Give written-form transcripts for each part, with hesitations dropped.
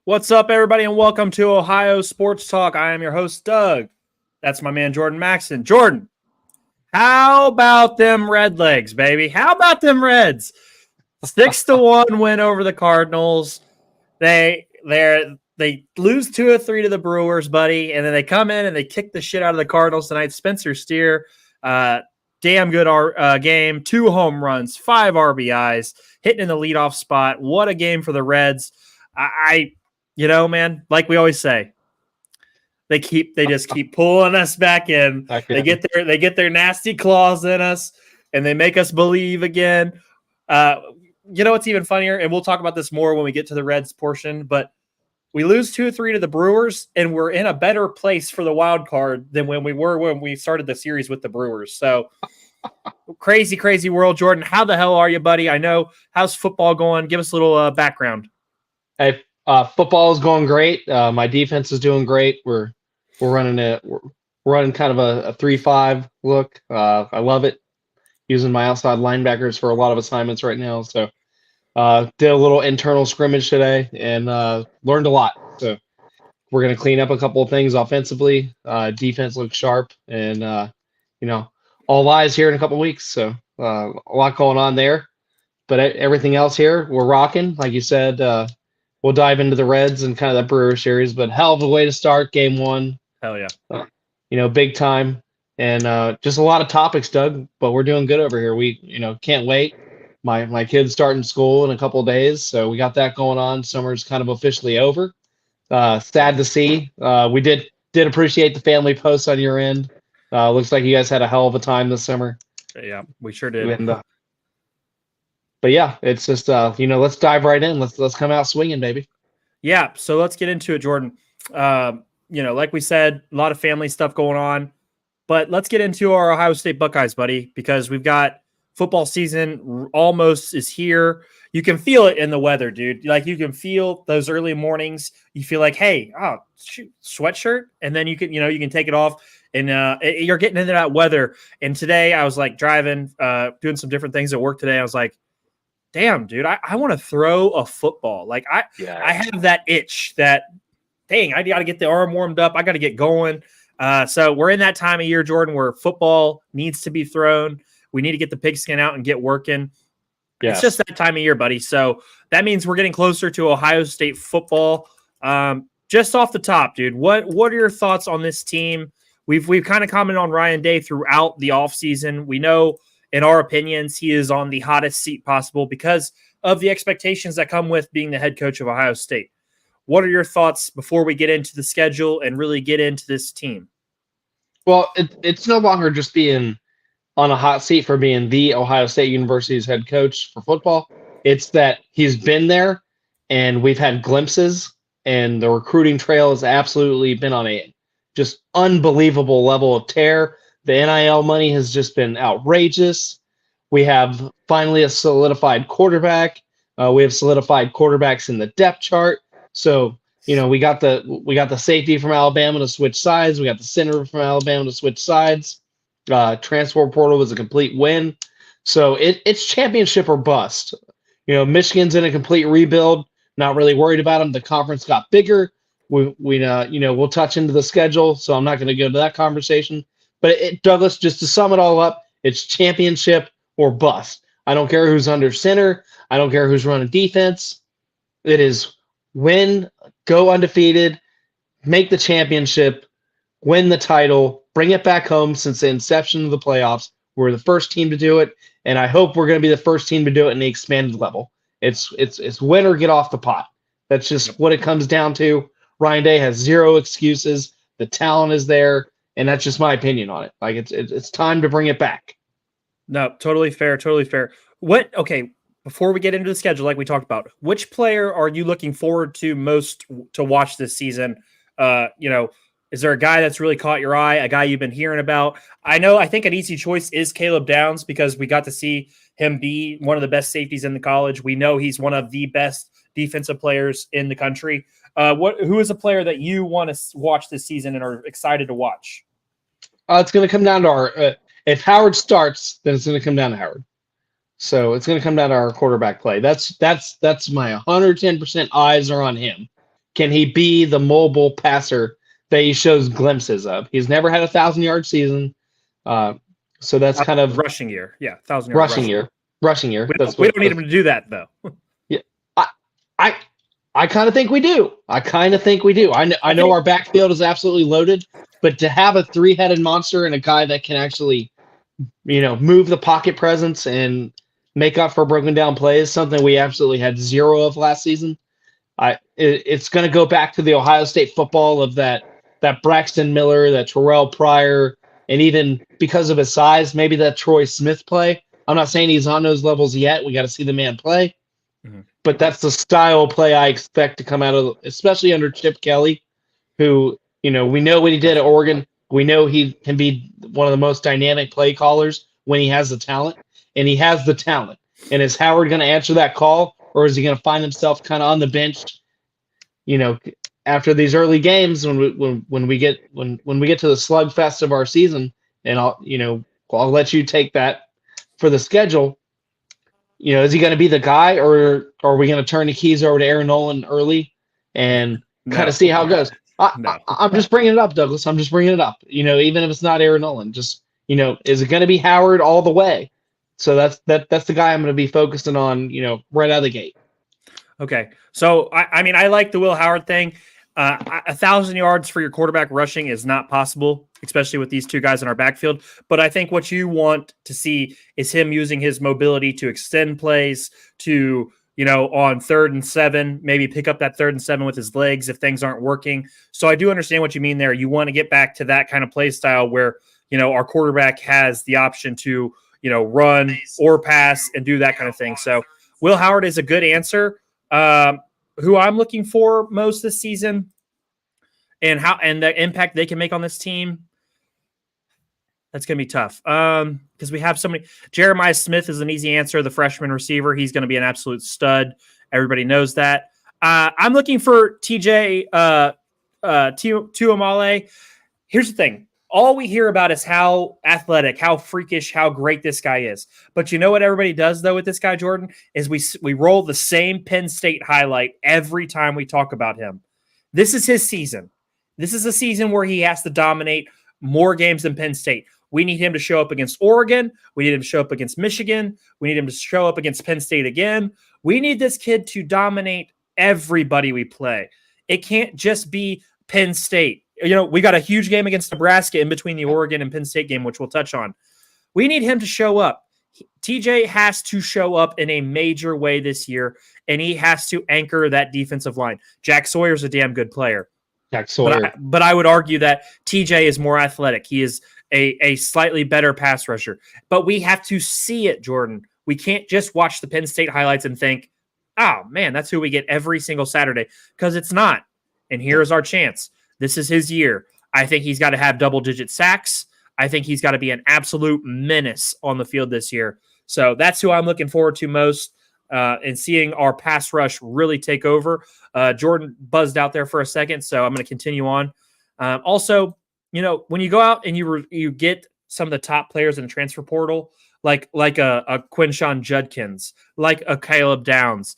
What's up, everybody, and welcome to Ohio Sports Talk. I am your host, Doug. That's my man, Jordan Maxson. Jordan, how about them Red Legs, baby? How about them Reds? 6-1 win over the Cardinals. They lose 2-3 to the Brewers, buddy, and then they come in and they kick the shit out of the Cardinals tonight. Spencer Steer, damn good game. 2 home runs, 5 RBIs, hitting in the leadoff spot. What a game for the Reds. Man, like we always say, they just keep pulling us back in. They get their nasty claws in us, and they make us believe again. What's even funnier, and we'll talk about this more when we get to the Reds portion, but we lose 2-3 to the Brewers, and we're in a better place for the wild card than when we were when we started the series with the Brewers. So crazy, crazy world. Jordan, how the hell are you, buddy? I know. How's football going? Give us a little background. Hey, football is going great. My defense is doing great. We're running kind of a 3-5 look. I love it. Using my outside linebackers for a lot of assignments right now. So did a little internal scrimmage today and learned a lot. So we're going to clean up a couple of things offensively. Defense looks sharp, and all eyes here in a couple of weeks. So a lot going on there. But everything else here, we're rocking. Like you said, we'll dive into the Reds and kind of that Brewer series. But hell of a way to start game one. Hell yeah. Big time. And just a lot of topics, Doug, but we're doing good over here. We, can't wait. My kid's starting school in a couple of days, so we got that going on. Summer's kind of officially over. Sad to see. We did appreciate the family posts on your end. Looks like you guys had a hell of a time this summer. Yeah, we sure did. And, but yeah, it's just let's dive right in. Let's come out swinging, baby. Yeah, so let's get into it, Jordan. Like we said, a lot of family stuff going on. But let's get into our Ohio State Buckeyes, buddy, because we've got football season almost is here. You can feel it in the weather, dude. Like, you can feel those early mornings. You feel like, hey, shoot, sweatshirt, and then you can take it off, and you're getting into that weather. And today I was like driving, doing some different things at work today. I was like, damn, dude, I want to throw a football. Like I have that itch that, dang, I got to get the arm warmed up. I got to get going. So we're in that time of year, Jordan, where football needs to be thrown. We need to get the pigskin out and get working. Yes. It's just that time of year, buddy. So that means we're getting closer to Ohio State football. Just off the top, dude, what are your thoughts on this team? We've kind of commented on Ryan Day throughout the offseason. We know, in our opinions, he is on the hottest seat possible because of the expectations that come with being the head coach of Ohio State. What are your thoughts before we get into the schedule and really get into this team? Well, it's no longer just being on a hot seat for being the Ohio State University's head coach for football. It's that he's been there, and we've had glimpses, and the recruiting trail has absolutely been on a just unbelievable level of tear. The NIL money has just been outrageous. We have finally a solidified quarterback. We have solidified quarterbacks in the depth chart. So, we got the safety from Alabama to switch sides. We got the center from Alabama to switch sides. Transfer portal was a complete win. So it's championship or bust. Michigan's in a complete rebuild. Not really worried about them. The conference got bigger. We'll touch into the schedule, so I'm not going to go to that conversation. But Douglas, just to sum it all up, it's championship or bust. I don't care who's under center. I don't care who's running defense. It is win, go undefeated, make the championship, win the title, bring it back home. Since the inception of the playoffs, we're the first team to do it, and I hope we're going to be the first team to do it in the expanded level. It's win or get off the pot. That's just what it comes down to. Ryan Day has zero excuses. The talent is there, and that's just my opinion on it. Like, it's time to bring it back. No, totally fair, totally fair. Okay, before we get into the schedule, like we talked about, which player are you looking forward to most to watch this season? Is there a guy that's really caught your eye, a guy you've been hearing about? I think an easy choice is Caleb Downs because we got to see him be one of the best safeties in the college. We know he's one of the best defensive players in the country. Who is a player that you want to watch this season and are excited to watch? It's going to come down to our if Howard starts, then it's going to come down to Howard. So it's going to come down to our quarterback play. That's my 110% eyes are on him. can he be the mobile passer that he shows glimpses of? He's never had a 1,000-yard season. So that's kind of rushing year. Yeah, 1,000-yard rushing year. Rushing year. We don't need him to do that though. Yeah. I kind of think we do. I know our backfield is absolutely loaded, but to have a three-headed monster and a guy that can actually, move the pocket presence and make up for broken down plays, something we absolutely had zero of last season. It's going to go back to the Ohio State football of that Braxton Miller, that Terrell Pryor, and even because of his size, maybe that Troy Smith play. I'm not saying he's on those levels yet. We got to see the man play. Mm-hmm. But that's the style of play I expect to come out of, especially under Chip Kelly, who, we know what he did at Oregon. We know he can be one of the most dynamic play callers when he has the talent, and he has the talent. And is Howard going to answer that call, or is he going to find himself kind of on the bench, after these early games when we get to the slugfest of our season? And I'll let you take that for the schedule. Is he going to be the guy, or are we going to turn the keys over to Aaron Nolan early and kind of see how it goes? I'm just bringing it up, Douglas. I'm just bringing it up. Even if it's not Aaron Nolan, just, is it going to be Howard all the way? So that's the guy I'm going to be focusing on, right out of the gate. Okay. So, I like the Will Howard thing. 1,000 yards for your quarterback rushing is not possible, especially with these two guys in our backfield. But I think what you want to see is him using his mobility to extend plays, to, on 3rd and 7, maybe pick up that 3rd and 7 with his legs if things aren't working. So I do understand what you mean there. You want to get back to that kind of play style where, our quarterback has the option to, run or pass and do that kind of thing. So Will Howard is a good answer. Who I'm looking for most this season and the impact they can make on this team, that's going to be tough. Because we have so many. Jeremiah Smith is an easy answer, the freshman receiver. He's going to be an absolute stud. Everybody knows that. I'm looking for TJ Tuamale. Here's the thing. All we hear about is how athletic, how freakish, how great this guy is. But you know what everybody does, though, with this guy, Jordan, is we roll the same Penn State highlight every time we talk about him. This is his season. This is a season where he has to dominate more games than Penn State. We need him to show up against Oregon. We need him to show up against Michigan. We need him to show up against Penn State again. We need this kid to dominate everybody we play. It can't just be Penn State. We got a huge game against Nebraska in between the Oregon and Penn State game, which we'll touch on. We need him to show up. TJ has to show up in a major way this year, and he has to anchor that defensive line. Jack Sawyer's a damn good player. Jack Sawyer. But I would argue that TJ is more athletic. He is a slightly better pass rusher. But we have to see it, Jordan. We can't just watch the Penn State highlights and think, oh, man, that's who we get every single Saturday, because it's not. And here's our chance. This is his year. I think he's got to have double-digit sacks. I think he's got to be an absolute menace on the field this year. So that's who I'm looking forward to most, and seeing our pass rush really take over. Jordan buzzed out there for a second, so I'm going to continue on. Also, when you go out and you get some of the top players in the transfer portal, like a Quinshon Judkins, like a Caleb Downs,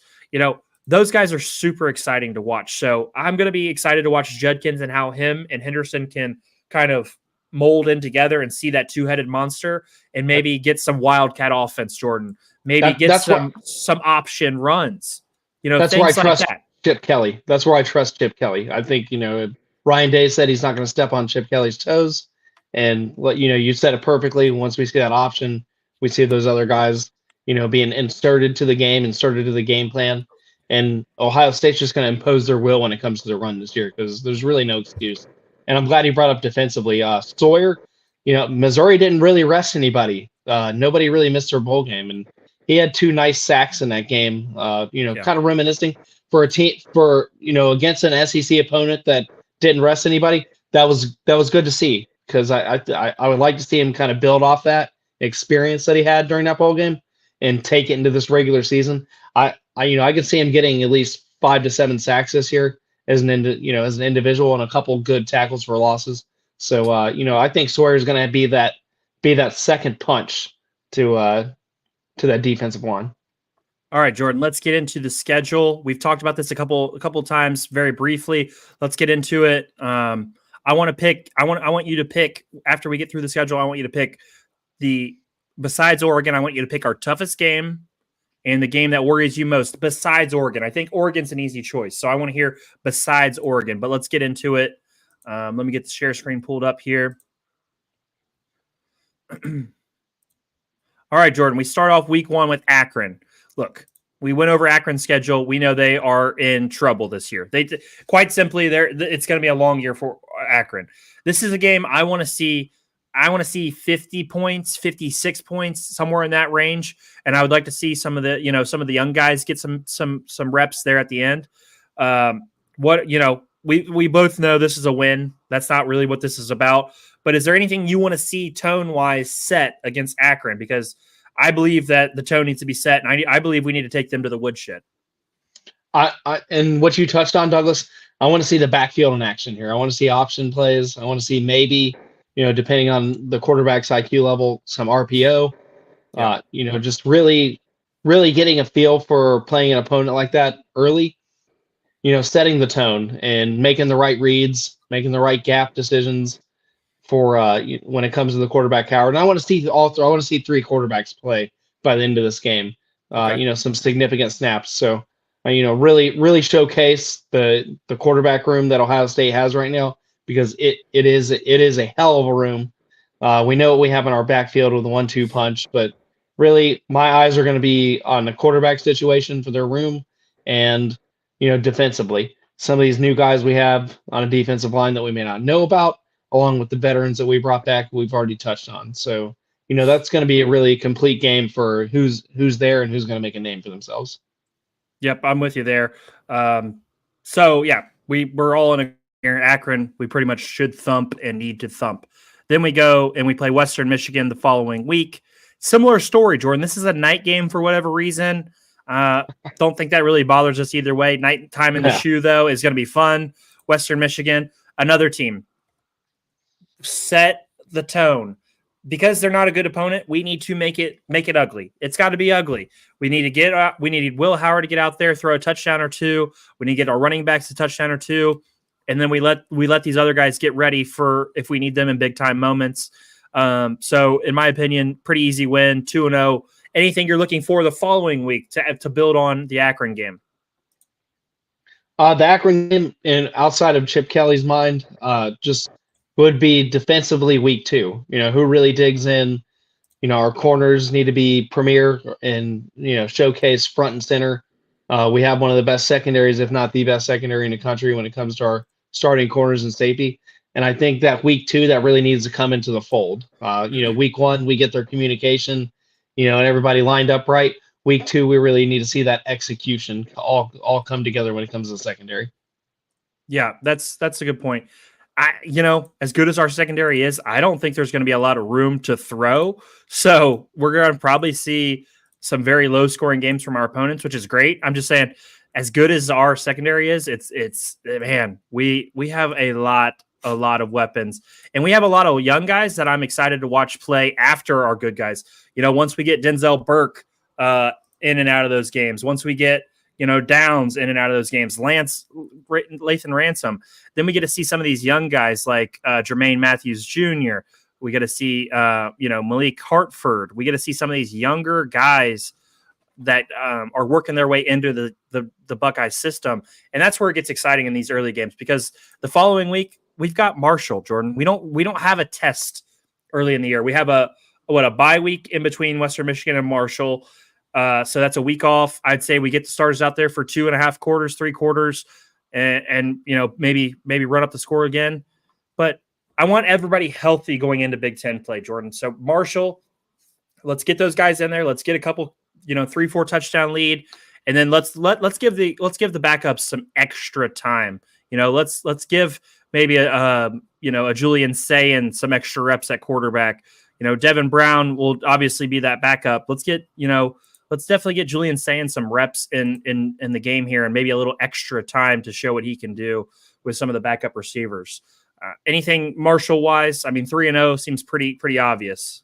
those guys are super exciting to watch. So I'm going to be excited to watch Judkins and how him and Henderson can kind of mold in together and see that two-headed monster and maybe get some wildcat offense, Jordan. Maybe get some option runs. That's where I trust Chip Kelly. That's where I trust Chip Kelly. I think, Ryan Day said he's not going to step on Chip Kelly's toes. And, you said it perfectly. Once we see that option, we see those other guys, being inserted to the game plan. And Ohio State's just going to impose their will when it comes to the run this year, because there's really no excuse. And I'm glad he brought up defensively. Sawyer, Missouri didn't really rest anybody. Nobody really missed their bowl game. And he had 2 nice sacks in that game, kind of reminiscing for a team against an SEC opponent that didn't rest anybody. That was good to see, because I would like to see him kind of build off that experience that he had during that bowl game and take it into this regular season. I could see him getting at least 5 to 7 sacks this year as an individual, and a couple good tackles for losses. So I think Sawyer is going to be that second punch to that defensive line. All right, Jordan, let's get into the schedule. We've talked about this a couple times very briefly. Let's get into it. I want you to pick after we get through the schedule. I want you to pick besides Oregon, I want you to pick our toughest game and the game that worries you most besides Oregon. I think Oregon's an easy choice. So I want to hear besides Oregon, but let's get into it. Let me get the share screen pulled up here. All right, Jordan, we start off week 1 with Akron. Look, we went over Akron's schedule. We know they are in trouble this year. Quite simply, it's going to be a long year for Akron. This is a game I want to see. I want to see 50 points, 56 points, somewhere in that range. And I would like to see some of the young guys get some reps there at the end. We both know this is a win. That's not really what this is about. But is there anything you want to see tone-wise set against Akron? Because I believe that the tone needs to be set, and I believe we need to take them to the woodshed. And what you touched on, Douglas, I want to see the backfield in action here. I want to see option plays. I want to see maybe, depending on the quarterback's IQ level, some RPO. Yeah. Just really, really getting a feel for playing an opponent like that early. Setting the tone and making the right reads, making the right gap decisions for when it comes to the quarterback power. And I want to see I want to see 3 quarterbacks play by the end of this game. Okay. Some significant snaps. So, really, really showcase the quarterback room that Ohio State has right now, because it is a hell of a room. We know what we have in our backfield with the 1-2 punch, but really, my eyes are going to be on the quarterback situation for their room, and defensively, some of these new guys we have on a defensive line that we may not know about, along with the veterans that we brought back, we've already touched on. So, that's going to be a really complete game for who's there and who's going to make a name for themselves. Yep, I'm with you there. So yeah, we're all in Akron. We pretty much should thump and need to thump. Then we go and we play Western Michigan the following week. Similar story, Jordan. This is a night game for whatever reason. Don't think that really bothers us either way. Night time in the shoe, though, is going to be fun. Western Michigan, another team. Set the tone. Because they're not a good opponent, we need to make it ugly. It's got to be ugly. We need Will Howard to get out there, throw a touchdown or two. We need to get our running backs a touchdown or two, and then we let these other guys get ready for if we need them in big time moments. So in my opinion, pretty easy win, 2-0. Anything you're looking for the following week to build on the Akron game? The Akron game, and outside of Chip Kelly's mind, just would be defensively week 2. Who really digs in. Our corners need to be premier and, showcase front and center. We have one of the best secondaries, if not the best secondary in the country when it comes to our starting corners and safety. And I think that week 2, that really needs to come into the fold. Week 1, we get their communication, and everybody lined up right. Week 2, we really need to see that execution all come together when it comes to the secondary. Yeah, that's a good point. As good as our secondary is, I don't think there's going to be a lot of room to throw. So we're going to probably see some very low scoring games from our opponents, which is great. I'm just saying, as good as our secondary is, it's man, we have a lot of weapons, and we have a lot of young guys that I'm excited to watch play after our good guys. Once we get Denzel Burke in and out of those games, once we get Downs in and out of those games, Lathan Ransom. Then we get to see some of these young guys like Jermaine Matthews Jr. We get to see, Malik Hartford. We get to see some of these younger guys that are working their way into the Buckeye system. And that's where it gets exciting in these early games, because the following week we've got Marshall, Jordan. We don't have a test early in the year. We have a bye week in between Western Michigan and Marshall. So that's a week off. I'd say we get the starters out there for 2.5 quarters, 3 quarters, and maybe run up the score again. But I want everybody healthy going into Big Ten play, Jordan. So Marshall, let's get those guys in there. Let's get a couple, 3-4 touchdown lead, and then let's give the backups some extra time. Let's give maybe a Julian Sayin some extra reps at quarterback. Devin Brown will obviously be that backup. Let's definitely get Julian Sayin some reps in the game here, and maybe a little extra time to show what he can do with some of the backup receivers. Anything Marshall wise? I mean, 3-0 seems pretty obvious.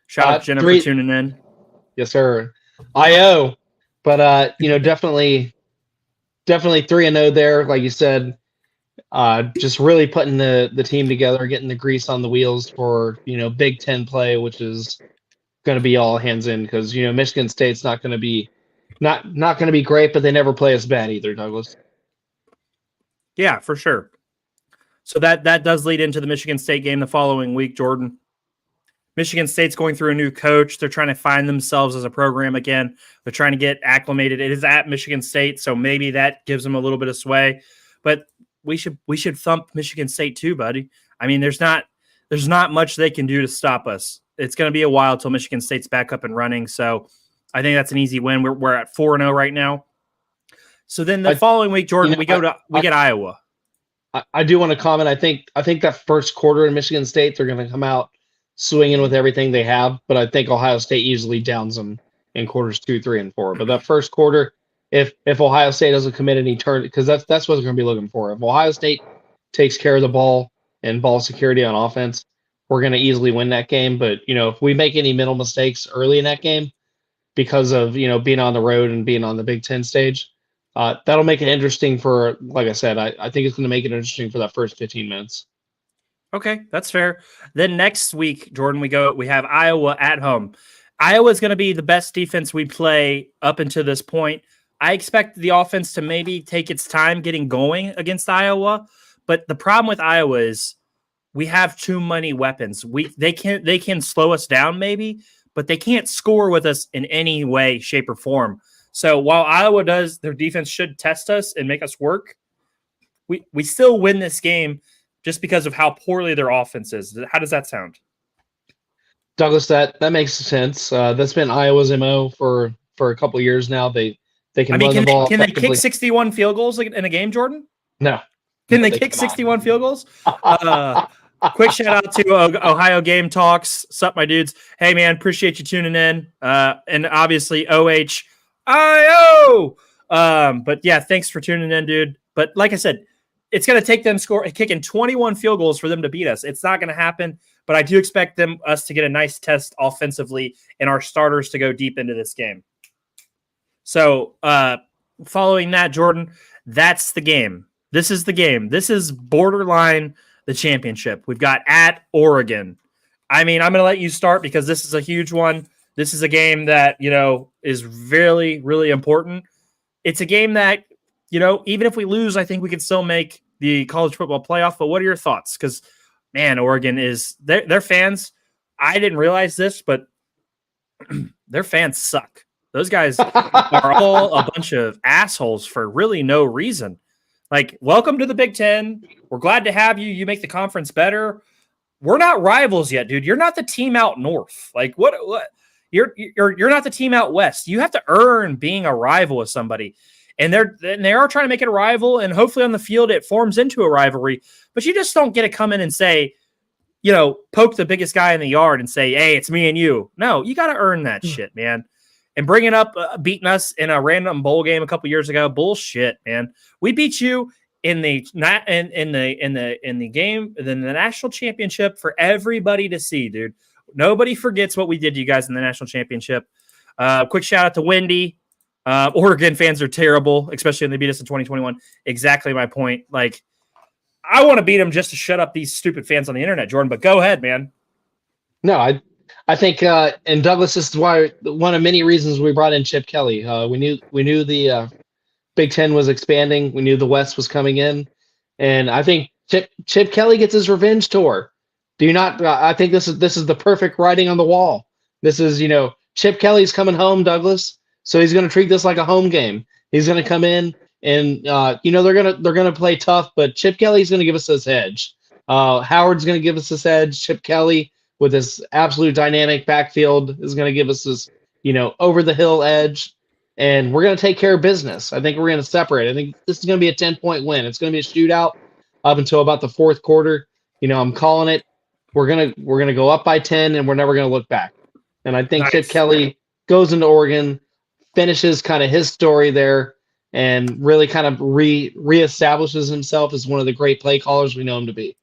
Shout out to Jenna for tuning in. Yes, sir. IO. But definitely 3-0 there, like you said. Just really putting the team together, getting the grease on the wheels for Big Ten play, which is going to be all hands in because Michigan State's not going to be not going to be great, but they never play us bad either, Douglas. Yeah, for sure. So that does lead into the Michigan State game the following week, Jordan. Michigan State's going through a new coach. They're trying to find themselves as a program again. They're trying to get acclimated. It is at Michigan State, so maybe that gives them a little bit of sway. But we should thump Michigan State too, buddy. I mean, there's not much they can do to stop us. It's going to be a while till Michigan State's back up and running. So I think that's an easy win. We're at 4-0 right now. So then the following week, Jordan, we get Iowa. I do want to comment. I think that first quarter in Michigan State, they're going to come out swinging with everything they have. But I think Ohio State easily downs them in quarters 2, 3, and 4. But that first quarter, if Ohio State doesn't commit any turn, because that's what they're going to be looking for. If Ohio State takes care of the ball and ball security on offense, we're going to easily win that game. But if we make any mental mistakes early in that game because of being on the road and being on the Big Ten stage, that'll make it interesting for, like I said, I think it's going to make it interesting for that first 15 minutes. Okay, that's fair. Then next week, Jordan, we have Iowa at home. Iowa is going to be the best defense we play up until this point. I expect the offense to maybe take its time getting going against Iowa, but the problem with Iowa is we have too many weapons. They can slow us down maybe, but they can't score with us in any way, shape, or form. So while Iowa does, their defense should test us and make us work, we still win this game just because of how poorly their offense is. How does that sound? Douglas, that makes sense. That's been Iowa's MO for a couple of years now. They can run the ball. Can they kick 61 field goals in a game, Jordan? No. Can they kick 61 field goals? Quick shout out to Ohio Game Talks. Sup, my dudes. Hey, man, appreciate you tuning in. And obviously, OHIO. But yeah, thanks for tuning in, dude. But like I said, it's going to take them kicking 21 field goals for them to beat us. It's not going to happen, but I do expect us to get a nice test offensively and our starters to go deep into this game. So following that, Jordan, that's the game. This is the game. This is borderline the championship. We've got at Oregon. I mean, I'm going to let you start because this is a huge one. This is a game that, is really, really important. It's a game that, even if we lose, I think we can still make the college football playoff. But what are your thoughts? Because, man, Oregon is their fans. I didn't realize this, but their fans suck. Those guys are all a bunch of assholes for really no reason. Like, welcome to the Big Ten. We're glad to have you. You make the conference better. We're not rivals yet, dude. You're not the team out north. Like, what? You're not the team out west. You have to earn being a rival with somebody. And they are trying to make it a rival, and hopefully on the field it forms into a rivalry. But you just don't get to come in and say, poke the biggest guy in the yard and say, hey, it's me and you. No, you got to earn that shit, man. And bringing up beating us in a random bowl game a couple years ago, bullshit, man. We beat you in the game, in the national championship for everybody to see, dude. Nobody forgets what we did to you guys in the national championship. Quick shout out to Wendy. Oregon fans are terrible, especially when they beat us in 2021. Exactly my point. Like, I want to beat them just to shut up these stupid fans on the internet, Jordan. But go ahead, man. No, I think, and Douglas, this is why one of many reasons we brought in Chip Kelly. We knew the Big Ten was expanding. We knew the West was coming in, and I think Chip Kelly gets his revenge tour. Do you not? I think this is the perfect writing on the wall. This is Chip Kelly's coming home, Douglas. So he's going to treat this like a home game. He's going to come in, and they're gonna play tough, but Chip Kelly's going to give us this edge. Howard's going to give us this edge. Chip Kelly, with this absolute dynamic backfield, is going to give us this, over the hill edge, and we're going to take care of business. I think we're going to separate. I think this is going to be a 10-point win. It's going to be a shootout up until about the fourth quarter. I'm calling it. We're gonna go up by 10, and we're never going to look back. And I think nice. Chip Kelly goes into Oregon, finishes kind of his story there, and really kind of reestablishes himself as one of the great play callers we know him to be.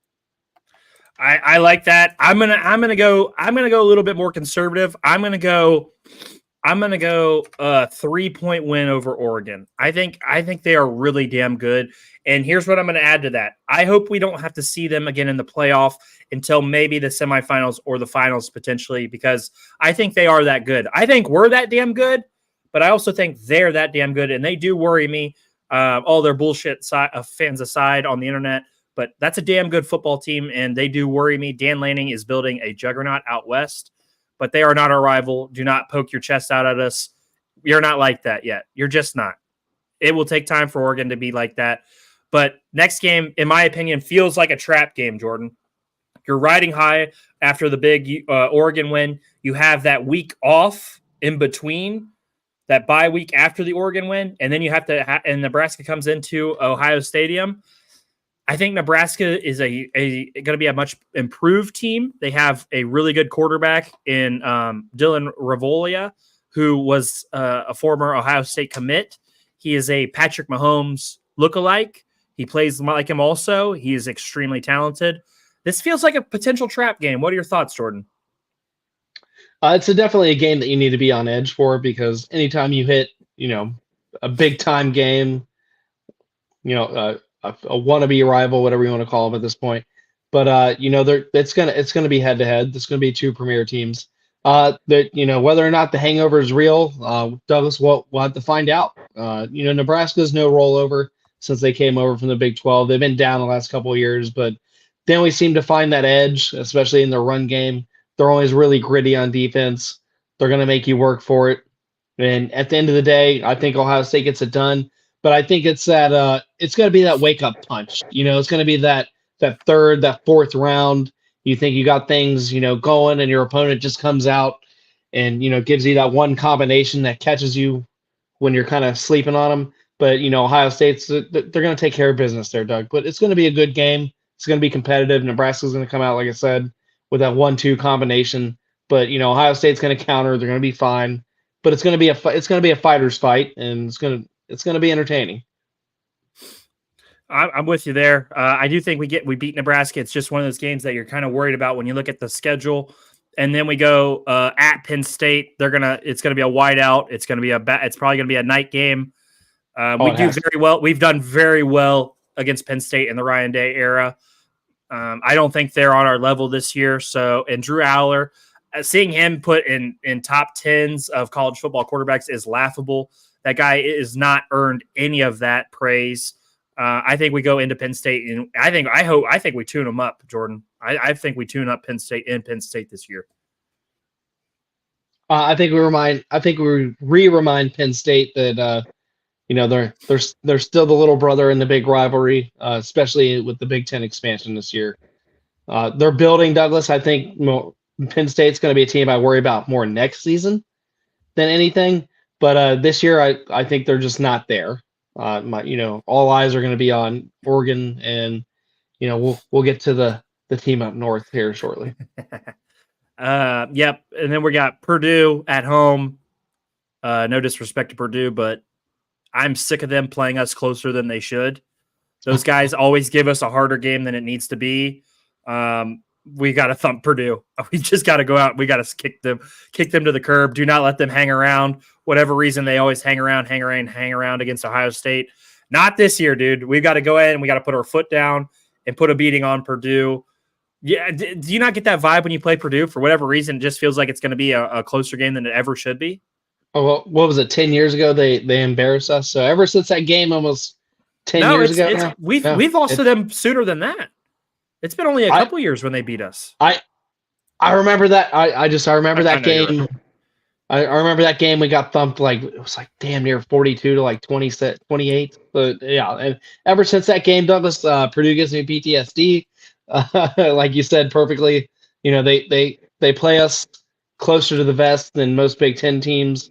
I like that. I'm gonna go a little bit more conservative. I'm gonna go I'm gonna go 3-point win over Oregon. I think they are really damn good. And here's what I'm gonna add to that. I hope we don't have to see them again in the playoff until maybe the semifinals or the finals potentially, because I think they are that good. I think we're that damn good, but I also think they're that damn good, and they do worry me. All their bullshit fans aside on the internet, but that's a damn good football team, and they do worry me. Dan Lanning is building a juggernaut out west, but they are not our rival. Do not poke your chest out at us. You're not like that yet. You're just not. It will take time for Oregon to be like that. But next game, in my opinion, feels like a trap game, Jordan. You're riding high after the big Oregon win. You have that week off in between, that bye week after the Oregon win, and then you have to and Nebraska comes into Ohio Stadium. I think Nebraska is going to be a much improved team. They have a really good quarterback in Dylan Ravolia, who was a former Ohio State commit. He is a Patrick Mahomes lookalike. He plays like him also. He is extremely talented. This feels like a potential trap game. What are your thoughts, Jordan? It's definitely a game that you need to be on edge for, because anytime you hit, a big time game, a wannabe rival, whatever you want to call them at this point. But it's gonna be head to head. It's gonna be two premier teams. Whether or not the hangover is real, Douglas, we'll have to find out. Nebraska's no rollover since they came over from the Big 12. They've been down the last couple of years, but then we seem to find that edge, especially in their run game. They're always really gritty on defense. They're going to make you work for it. And at the end of the day, I think Ohio State gets it done. But I think it's that it's going to be that wake up punch. It's going to be that third, that fourth round. You think you got things, going, and your opponent just comes out and gives you that one combination that catches you when you're kind of sleeping on them. But Ohio State's they're going to take care of business there, Doug. But it's going to be a good game. It's going to be competitive. Nebraska's going to come out, like I said, with that 1-2 combination. But Ohio State's going to counter. They're going to be fine. But it's going to be a fighter's fight, and it's going to be entertaining. I'm with you there. I do think we beat Nebraska. It's just one of those games that you're kind of worried about when you look at the schedule. And then we go at Penn State. It's gonna be a whiteout. It's probably gonna be a night game. We do very well. We've done very well against Penn State in the Ryan Day era. I don't think they're on our level this year. So, and Drew Aller, seeing him put in top 10s of college football quarterbacks is laughable. That guy is not earned any of that praise. I think we go into Penn State, and I think we tune them up, Jordan. I think we tune up Penn State this year. I think we remind Penn State that they're still the little brother in the big rivalry, especially with the Big Ten expansion this year. They're building, Douglas. I think Penn State's going to be a team I worry about more next season than anything. But this year, I think they're just not there. All eyes are going to be on Oregon, and we'll get to the team up north here shortly. Yep. And then we got Purdue at home. No disrespect to Purdue, but I'm sick of them playing us closer than they should. Those guys always give us a harder game than it needs to be. We got to thump Purdue. We just got to go out. We got to kick them to the curb. Do not let them hang around. Whatever reason, they always hang around against Ohio State. Not this year, dude. We got to go ahead and we got to put our foot down and put a beating on Purdue. Yeah. Do you not get that vibe when you play Purdue? For whatever reason, it just feels like it's going to be a closer game than it ever should be. Oh, well, what was it? 10 years ago, they embarrassed us. So ever since that game, almost 10 years ago, we've lost to them sooner than that. It's been only a couple years when they beat us. I remember that. I remember that game. I remember that game. We got thumped it was damn near 42 to 28. But yeah, and ever since that game, Douglas, Purdue gives me PTSD. Like you said perfectly, they play us closer to the vest than most Big Ten teams.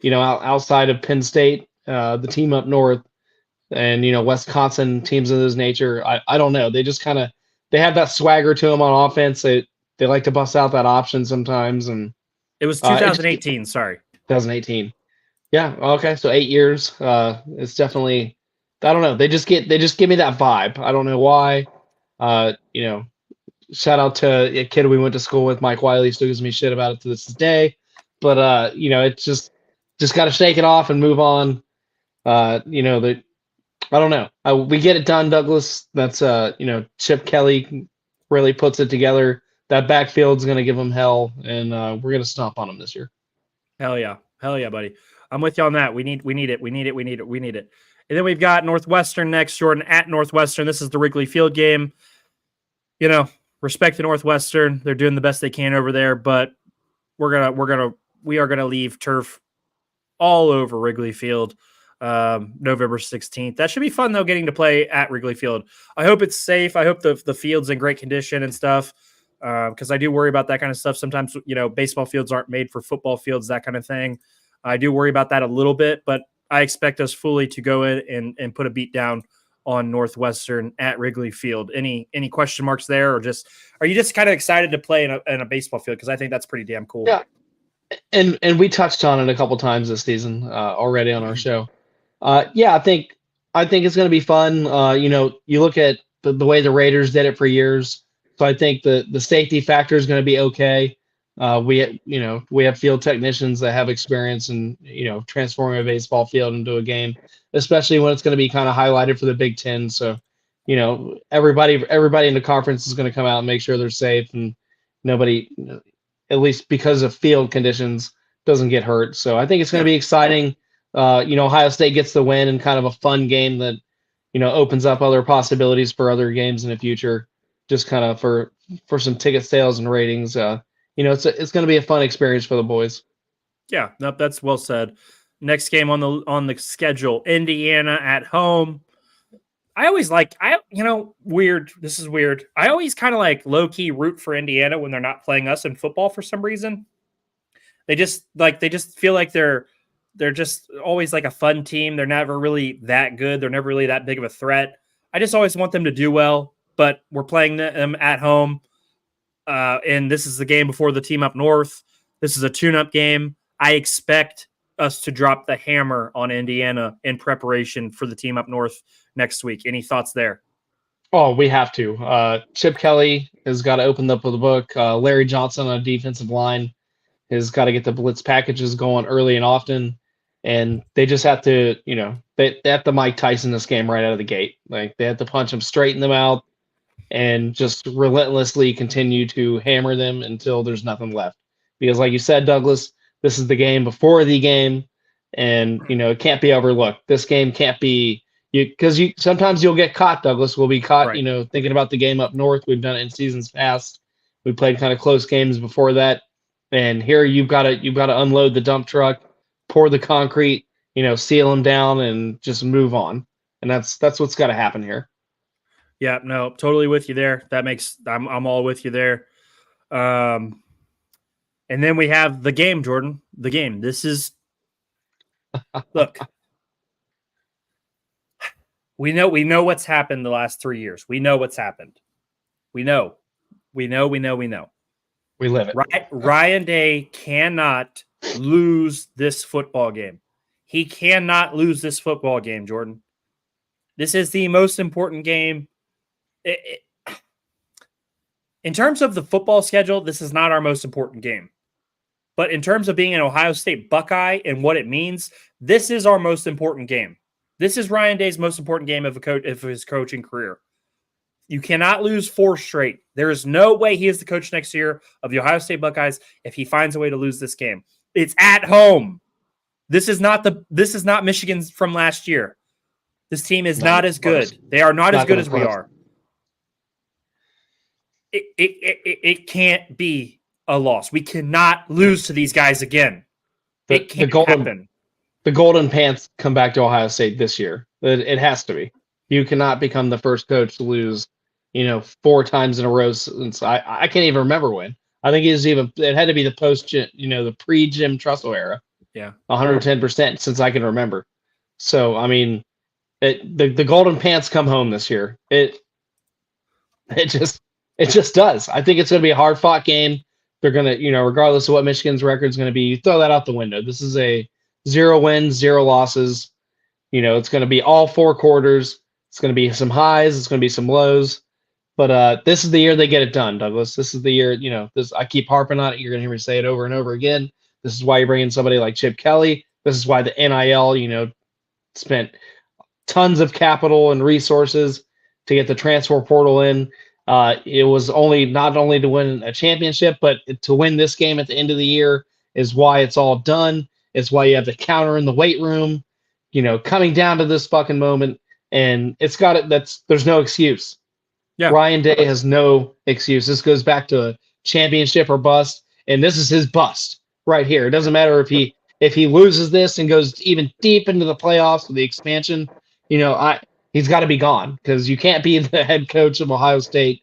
Outside of Penn State, the team up north, and Wisconsin teams of this nature. I don't know. They just they have that swagger to them on offense. They like to bust out that option sometimes. And it was 2018. Sorry, 2018. Yeah. Okay. So 8 years. It's definitely. I don't know. They just give me that vibe. I don't know why. Shout out to a kid we went to school with, Mike Wiley. Still gives me shit about it to this day. But it's just just got to shake it off and move on. You know, I don't know. We get it done, Douglas. That's you know, Chip Kelly really puts it together. That backfield's going to give them hell, and we're going to stomp on them this year. Hell yeah, buddy. I'm with you on that. We need it. And then we've got Northwestern next, Jordan, at Northwestern. This is the Wrigley Field game. You know, respect to Northwestern. They're doing the best they can over there, but we are gonna leave turf all over Wrigley Field November 16th. That should be fun, though, getting to play at Wrigley Field. I hope it's safe. I hope the field's in great condition and stuff, because I do worry about that kind of stuff. Sometimes, you know, baseball fields aren't made for football fields, that kind of thing. I do worry about that a little bit, but I expect us fully to go in and put a beat down on Northwestern at Wrigley Field. Any question marks there, or just are you just kind of excited to play in a baseball field? Because I think that's pretty damn cool. Yeah, and we touched on it a couple times this season already on our show. Yeah, I think it's going to be fun. You know, you look at the way the Raiders did it for years, so I think the safety factor is going to be okay. We have field technicians that have experience in, you know, transforming a baseball field into a game, especially when it's going to be kind of highlighted for the Big Ten. So, you know, everybody in the conference is going to come out and make sure they're safe, and nobody, at least because of field conditions, doesn't get hurt. So I think it's going to be exciting. You know, Ohio State gets the win in kind of a fun game that, you know, opens up other possibilities for other games in the future, just kind of for some ticket sales and ratings. You know, it's going to be a fun experience for the boys. Yeah, nope, that's well said. Next game on the schedule, Indiana at home. Weird. This is weird. I always kind of like low key root for Indiana when they're not playing us in football for some reason. They just feel like they're just always like a fun team. They're never really that good. They're never really that big of a threat. I just always want them to do well, but we're playing them at home. And this is the game before the team up north. This is a tune-up game. I expect us to drop the hammer on Indiana in preparation for the team up north next week. Any thoughts there? Oh, we have to. Chip Kelly has got to open up the book. Larry Johnson on defensive line has got to get the blitz packages going early and often. And they just have to, you know, they have to Mike Tyson this game right out of the gate. Like, they have to punch them straight in the mouth and just relentlessly continue to hammer them until there's nothing left. Because like you said, Douglas, this is the game before the game, and, you know, it can't be overlooked. This game can't be because sometimes you'll get caught, Douglas. We'll be caught, right, you know, thinking about the game up north. We've done it in seasons past. We played kind of close games before that. And here you've got to unload the dump truck, pour the concrete, you know, seal them down, and just move on. And that's what's got to happen here. Yeah, no, totally with you there. I'm all with you there. And then we have the game, Jordan. The game. This is look. We know what's happened the last 3 years. We know what's happened. We know. We live it. Ryan Day cannot lose this football game. He cannot lose this football game, Jordan. This is the most important game. In terms of the football schedule, this is not our most important game. But in terms of being an Ohio State Buckeye and what it means, this is our most important game. This is Ryan Day's most important game of his coaching career. You cannot lose 4 straight. There is no way he is the coach next year of the Ohio State Buckeyes if he finds a way to lose this game. It's at home. This is not Michigan from last year. This team is not as good. They are not as good as we are. It can't be a loss. We cannot lose to these guys again. It can't happen. The Golden Pants come back to Ohio State this year. It has to be. You cannot become the first coach to lose, 4 times in a row since I can't even remember when. I think it had to be the pre-Jim Tressel era. Yeah. 110% since I can remember. So, I mean, the Golden Pants come home this year. It just does. I think it's going to be a hard-fought game. They're going to, regardless of what Michigan's record is going to be, you throw that out the window. This is a 0 wins, 0 losses. It's going to be all 4 quarters. It's going to be some highs. It's going to be some lows. But this is the year they get it done, Douglas. This is the year, I keep harping on it. You're going to hear me say it over and over again. This is why you bring in somebody like Chip Kelly. This is why the NIL, spent tons of capital and resources to get the transfer portal in. It was not only to win a championship, but to win this game at the end of the year is why it's all done. It's why you have the counter in the weight room, coming down to this fucking moment. And there's no excuse. Yeah. Ryan Day has no excuse. This goes back to a championship or bust. And this is his bust right here. It doesn't matter if he loses this and goes even deep into the playoffs with the expansion, he's got to be gone, because you can't be the head coach of Ohio State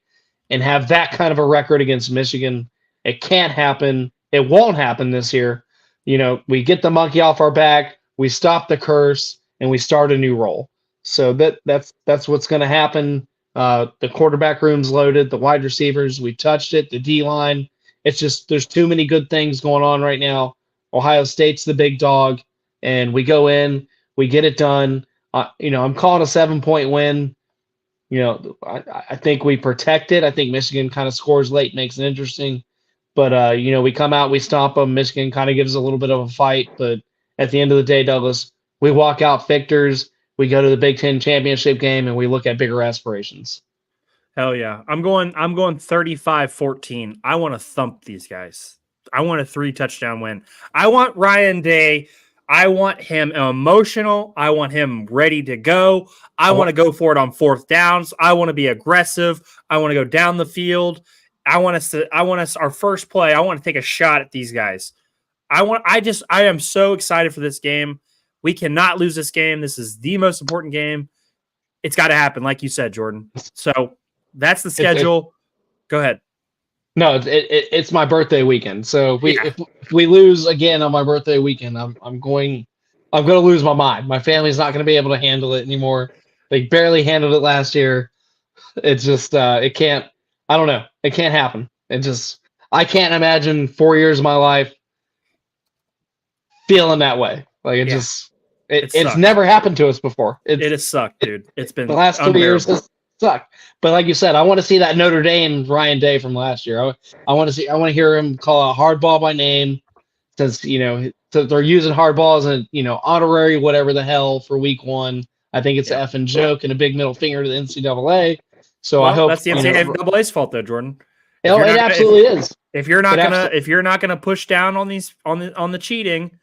and have that kind of a record against Michigan. It can't happen. It won't happen this year. We get the monkey off our back, we stop the curse, and we start a new role. So that's what's going to happen. The quarterback room's loaded, the wide receivers, we touched it, the D-line. It's just there's too many good things going on right now. Ohio State's the big dog, and we go in, we get it done. I'm calling a 7-point win. I think we protect it. I think Michigan kind of scores late, makes it interesting. But, we come out, we stomp them. Michigan kind of gives a little bit of a fight. But at the end of the day, Douglas, we walk out victors. We go to the Big Ten championship game, and we look at bigger aspirations. Hell yeah. I'm going 35-14. I want to thump these guys. I want a 3-touchdown win. I want Ryan Day. I want him emotional. I want him ready to go. I want to go for it on 4th downs. I want to be aggressive. I want to go down the field. Our first play, I want to take a shot at these guys. I am so excited for this game. We cannot lose this game. This is the most important game. It's got to happen, like you said, Jordan. So that's the schedule. Go ahead. No, it's my birthday weekend. So if we lose again on my birthday weekend, I'm going to lose my mind. My family's not going to be able to handle it anymore. They barely handled it last year. It's just it can't. I don't know. It can't happen. I can't imagine 4 years of my life feeling that way. Like it's never happened to us before. It has sucked, dude. It's been the last 2 years has sucked. But like you said, I want to see that Notre Dame Ryan Day from last year. I want to hear him call out hardball by name, since so they're using hardball as a honorary whatever the hell for week 1. I think it's an effing joke and a big middle finger to the NCAA. So I hope that's the NCAA's fault, though, Jordan. It absolutely is. If you're not gonna push down on the cheating,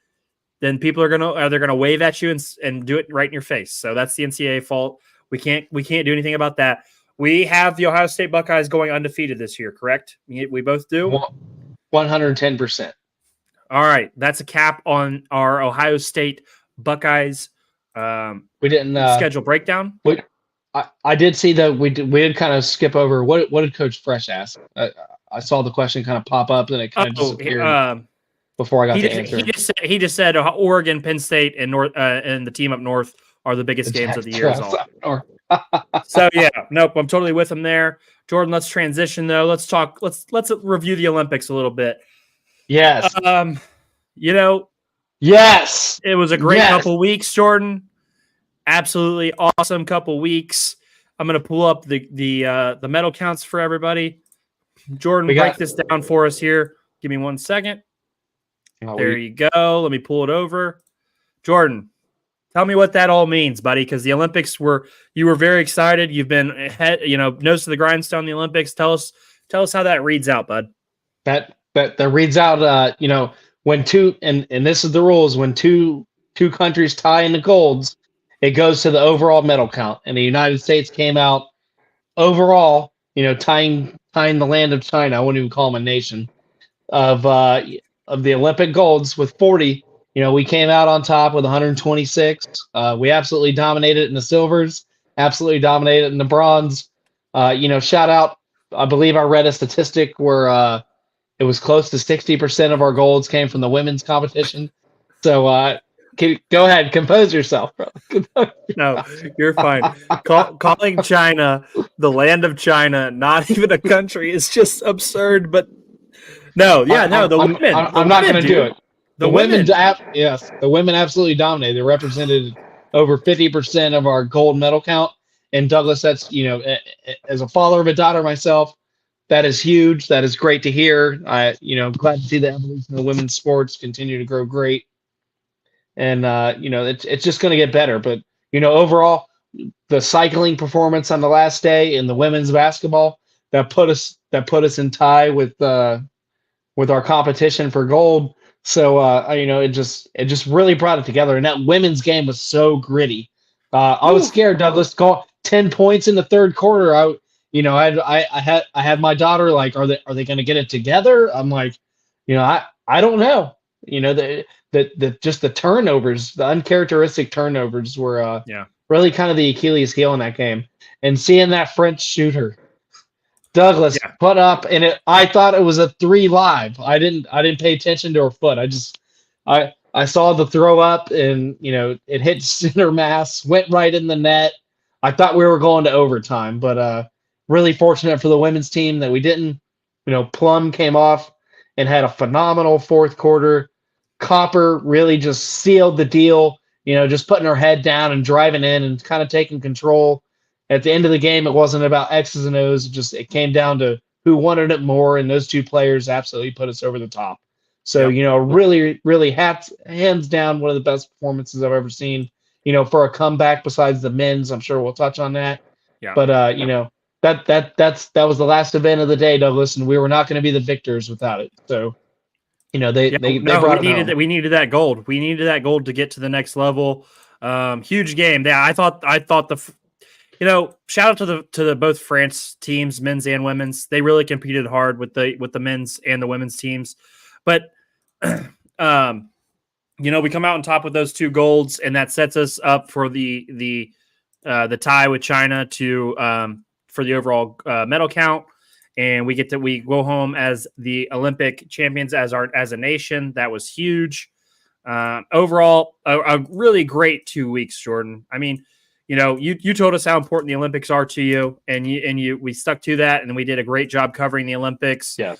then people are gonna wave at you and do it right in your face. So that's the NCAA fault. We can't do anything about that. We have the Ohio State Buckeyes going undefeated this year, correct? We both do? 110%. All right. That's a cap on our Ohio State Buckeyes we didn't schedule breakdown. I did see that we did kind of skip over. What did Coach Fresh ask? I saw the question kind of pop up, and it kind of disappeared before I got the answer. He just said Oregon, Penn State, and the team up north are the biggest games of the year. So yeah, nope, I'm totally with him there. Jordan, let's transition though. Let's talk. Let's review the Olympics a little bit. Yes. Yes. It was a great couple weeks, Jordan. Absolutely awesome couple weeks. I'm gonna pull up the medal counts for everybody. Jordan, break this down for us here. Give me 1 second. There you go. Let me pull it over. Jordan, tell me what that all means, buddy, because the Olympics you were very excited. You've been nose to the grindstone in the Olympics. Tell us how that reads out, bud. That reads out when two and this is the rules, when two countries tie in the golds, it goes to the overall medal count. And the United States came out overall, tying the land of China. I wouldn't even call them a nation, of the Olympic golds with 40. We came out on top with 126. We absolutely dominated in the silvers, absolutely dominated in the bronze. Shout out. I believe I read a statistic where it was close to 60% of our golds came from the women's competition. So go ahead, compose yourself, bro. No, you're fine. Calling China the land of China, not even a country, is just absurd. But the women. I'm not going to do it. The women, the women absolutely dominated. They represented over 50% of our gold medal count. And Douglas, that's as a father of a daughter myself, that is huge. That is great to hear. I'm glad to see the evolution of women's sports continue to grow great. and it's just going to get better. But overall, the cycling performance on the last day in the women's basketball that put us in tie with our competition for gold. So it just really brought it together, and that women's game was so gritty. I was scared, Douglas. Go 10 points in the third quarter. I had my daughter like, are they going to get it together? I'm like, I don't know. The just the turnovers, the uncharacteristic turnovers were really kind of the Achilles heel in that game. And seeing that French shooter Douglas put up, and I thought it was a 3 live. I didn't pay attention to her foot. I saw the throw up, and it hit center mass, went right in the net. I thought we were going to overtime, but really fortunate for the women's team that we didn't. Plum came off and had a phenomenal fourth quarter. Copper really just sealed the deal. Just putting her head down and driving in and kind of taking control. At the end of the game, it wasn't about X's and O's. It came down to who wanted it more, and those two players absolutely put us over the top. So, really, really hands down, one of the best performances I've ever seen. For a comeback besides the men's. I'm sure we'll touch on that. Yeah. But that was the last event of the day, Douglas, and we were not going to be the victors without it. So, they brought it home. We needed that gold. We needed that gold to get to the next level. Huge game. Yeah, I thought shout out to the both France teams, men's and women's. They really competed hard with the men's and the women's teams. But we come out on top with those 2 golds, and that sets us up for the tie with China for the overall medal count. And we go home as the Olympic champions as a nation. That was huge. Overall, a really great 2 weeks, Jordan. I mean, you told us how important the Olympics are to you, and we stuck to that, and we did a great job covering the Olympics. Yeah.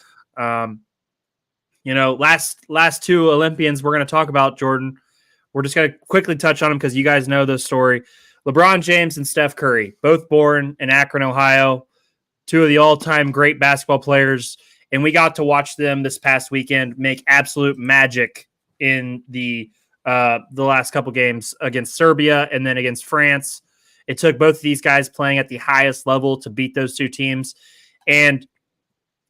Last 2 Olympians we're going to talk about, Jordan. We're just going to quickly touch on them because you guys know this story. LeBron James and Steph Curry, both born in Akron, Ohio, 2 of the all-time great basketball players, and we got to watch them this past weekend make absolute magic in the last couple games against Serbia and then against France. It took both of these guys playing at the highest level to beat those 2 teams. And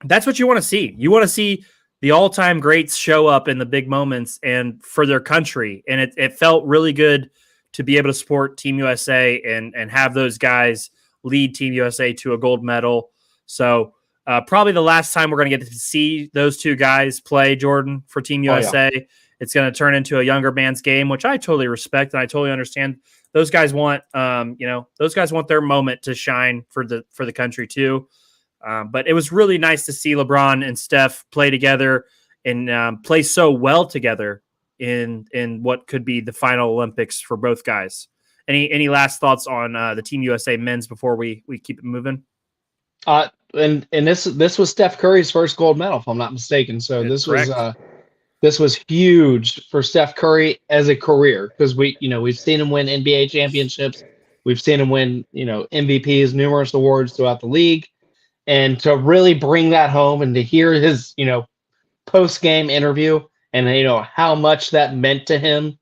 that's what you want to see. You want to see the all-time greats show up in the big moments and for their country. And it felt really good to be able to support Team USA and have those guys lead Team USA to a gold medal. So probably the last time we're going to get to see those 2 guys play, Jordan, for Team USA. Yeah. It's going to turn into a younger man's game, which I totally respect and I totally understand. Those guys want, their moment to shine for the country too. But it was really nice to see LeBron and Steph play together and play so well together in what could be the final Olympics for both guys. Any last thoughts on the Team USA men's before we keep it moving? And this was Steph Curry's first gold medal, if I'm not mistaken. So this was huge for Steph Curry as a career because we've seen him win NBA championships, we've seen him win MVPs, numerous awards throughout the league, and to really bring that home and to hear his post game interview and how much that meant to him.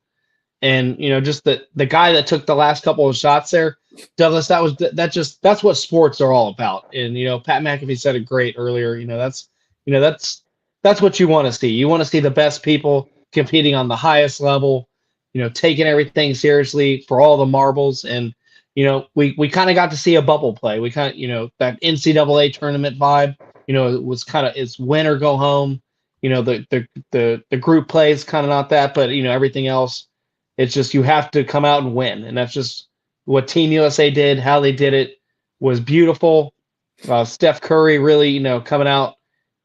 And just the guy that took the last couple of shots there, Douglas, that's what sports are all about. And Pat McAfee said it great earlier. That's what you want to see. You want to see the best people competing on the highest level, taking everything seriously for all the marbles. And we kind of got to see a bubble play. We kind of that NCAA tournament vibe. It was kind of it's win or go home. The group play is kind of not that, but everything else. It's just you have to come out and win, and that's just what Team USA did. How they did it was beautiful. Steph Curry really, coming out,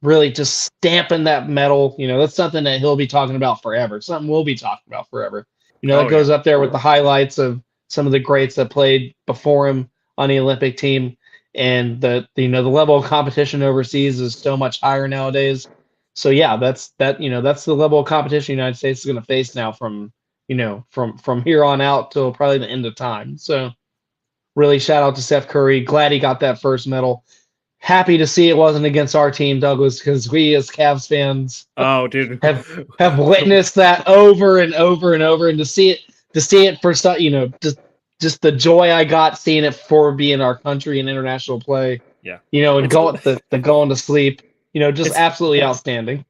really just stamping that medal. That's something that he'll be talking about forever. Something we'll be talking about forever. That goes up there with the highlights of some of the greats that played before him on the Olympic team, and the level of competition overseas is so much higher nowadays. So yeah, that's the level of competition the United States is going to face now from here on out till probably the end of time. So really shout out to Steph Curry. Glad he got that first medal. happy to see it wasn't against our team, Douglas, because we as Cavs fans Oh, dude. have witnessed that over and over and over, and to see it for just the joy I got seeing it for being our country in international play. Yeah. And the going to sleep, just absolutely outstanding.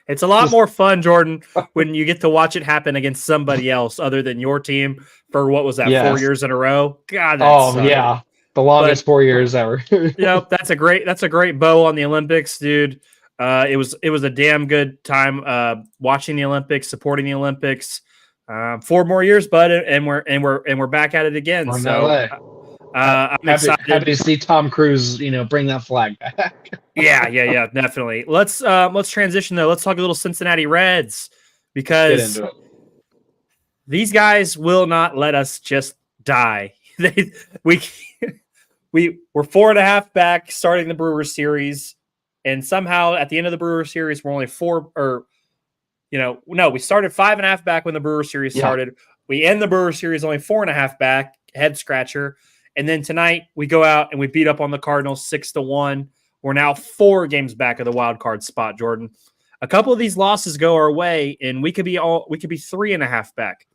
It's a lot more fun, Jordan, when you get to watch it happen against somebody else other than your team for what was that, 4 years in a row? God, that sucked. Yeah. The longest 4 years ever. That's a great bow on the Olympics, dude. It was a damn good time watching the Olympics, supporting the Olympics. 4 more years, bud, and we're back at it again. So I'm excited. Happy to see Tom Cruise, bring that flag back. Yeah, definitely. Let's transition though. Let's talk a little Cincinnati Reds because these guys will not let us just die. We were 4.5 back starting the Brewers series, and somehow at the end of the Brewers series, we're only we started 5.5 back when the Brewers series started. We end the Brewers series only 4.5 back, head scratcher. And then tonight we go out and we beat up on the Cardinals 6-1. We're now 4 games back of the wild card spot, Jordan. A couple of these losses go our way, and we could be 3.5 back.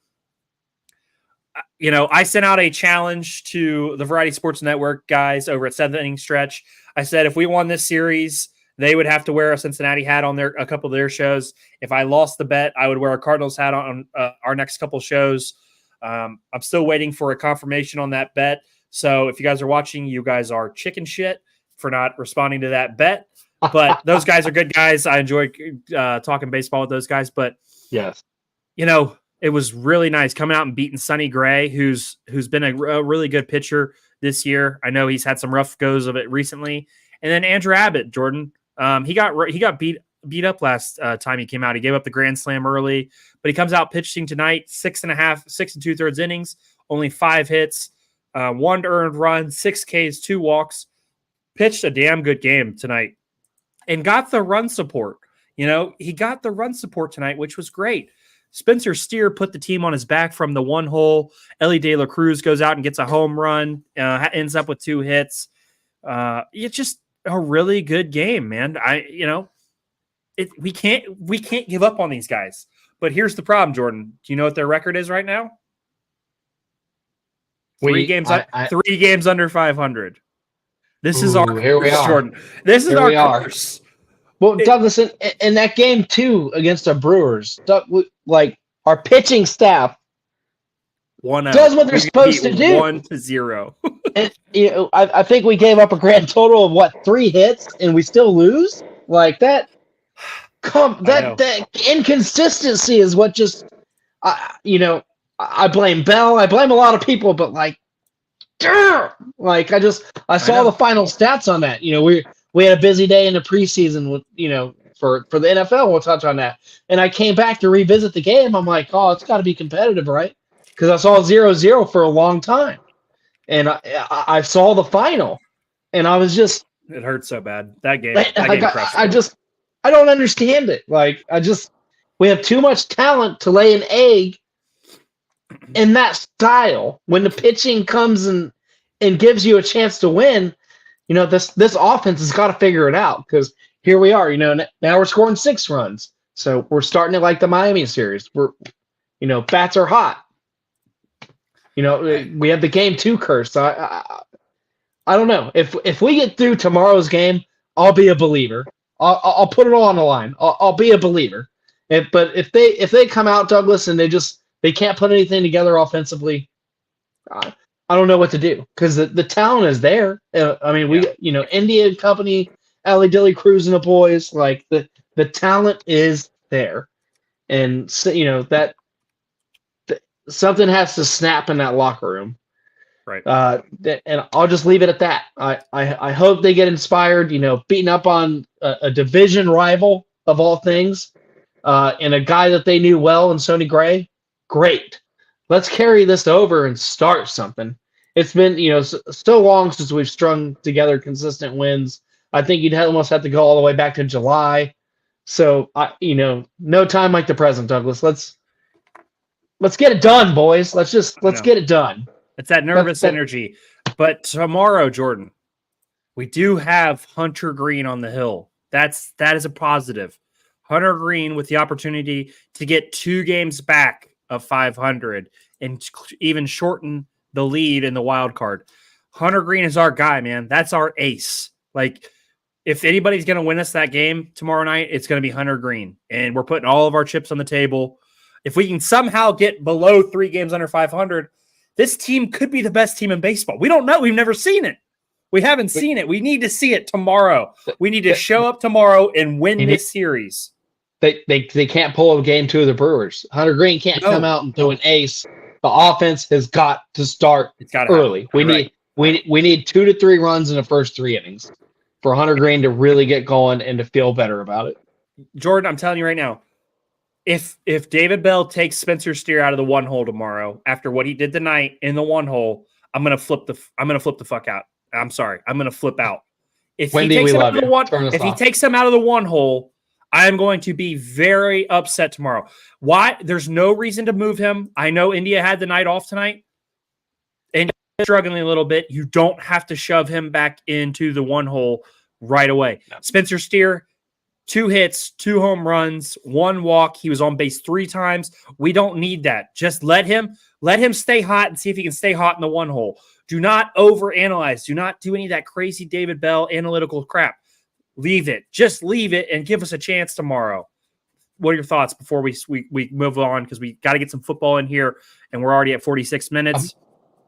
I sent out a challenge to the Variety Sports Network guys over at 7th Inning Stretch. I said if we won this series, they would have to wear a Cincinnati hat on a couple of their shows. If I lost the bet, I would wear a Cardinals hat on our next couple shows. I'm still waiting for a confirmation on that bet. So if you guys are watching, you guys are chicken shit for not responding to that bet. But those guys are good guys. I enjoy talking baseball with those guys. But yes, it was really nice coming out and beating Sonny Gray, who's been a really good pitcher this year. I know he's had some rough goes of it recently. And then Andrew Abbott, Jordan, he got beat up last time he came out. He gave up the grand slam early, but he comes out pitching tonight, 6 2/3 innings, only 5 hits, 1 earned run, 6 Ks, 2 walks, pitched a damn good game tonight and got the run support. He got the run support tonight, which was great. Spencer Steer put the team on his back from the 1 hole. Ellie De La Cruz goes out and gets a home run, ends up with 2 hits. It's just a really good game, man. We can't give up on these guys. But here's the problem, Jordan. Do you know what their record is right now? 3 games under 500. This is our curse, Jordan. This is our curse. Well, Douglas, in that game too against the Brewers, our pitching staff does what they're supposed to do. 1-0. And I think we gave up a grand total of 3 hits, and we still lose like that. That inconsistency is what just I blame Bell. I blame a lot of people, but I saw the final stats on that. We had a busy day in the preseason with, for the NFL. We'll touch on that. And I came back to revisit the game. I'm like, oh, it's got to be competitive, right? Because I saw 0-0 for a long time. And I saw the final. And I was just... It hurt so bad. That game crushed me. I don't understand it. We have too much talent to lay an egg in that style. When the pitching comes and gives you a chance to win, this offense has got to figure it out, because here we are, now we're scoring 6 runs. So we're starting it like the Miami series. We're, bats are hot. We have the game 2 curse. So I don't know. If we get through tomorrow's game, I'll be a believer. I'll put it all on the line. I'll be a believer. But if they come out, Douglas, and they can't put anything together offensively, I don't know what to do, because the talent is there. India and company, Ellie De La Cruz and the boys, the talent is there. And so, that something has to snap in that locker room. Right. And I'll just leave it at that. I hope they get inspired, beating up on a division rival of all things, and a guy that they knew well in Sonny Gray. Great. Let's carry this over and start something. It's been, so long since we've strung together consistent wins. I think you'd almost have to go all the way back to July. So, no time like the present, Douglas. Let's get it done, boys. Let's get it done. It's that nervous energy. But tomorrow, Jordan, We do have Hunter Green on the hill. That is a positive. Hunter Green with the opportunity to get 2 games back of 500 and even shorten the lead in the wild card. Hunter Green is our guy, man. That's our ace. Like, if anybody's going to win us that game tomorrow night, it's going to be Hunter Green. And we're putting all of our chips on the table. If we can somehow get below 3 games under 500, this team could be the best team in baseball. We don't know. We've never seen it. We haven't seen it. We need to see it tomorrow. We need to show up tomorrow and win this series. They can't pull a game 2 of the Brewers. Hunter Green can't come out and do an ace. The offense has got to start early. We need 2 to 3 runs in the first 3 innings for Hunter Green to really get going and to feel better about it. Jordan, I'm telling you right now, if David Bell takes Spencer Steer out of the 1 hole tomorrow after what he did tonight in the 1 hole, I'm gonna flip the fuck out. I'm sorry, I'm gonna flip out. If he takes him out of the 1 hole, I am going to be very upset tomorrow. Why? There's no reason to move him. I know India had the night off tonight and struggling a little bit. You don't have to shove him back into the 1 hole right away. No. Spencer Steer, 2 hits, 2 home runs, 1 walk. He was on base 3 times. We don't need that. Just let him stay hot and see if he can stay hot in the 1 hole. Do not overanalyze. Do not do any of that crazy David Bell analytical crap. Leave it. Just leave it and give us a chance tomorrow. What are your thoughts before we move on? Because we got to get some football in here, and we're already at 46 minutes.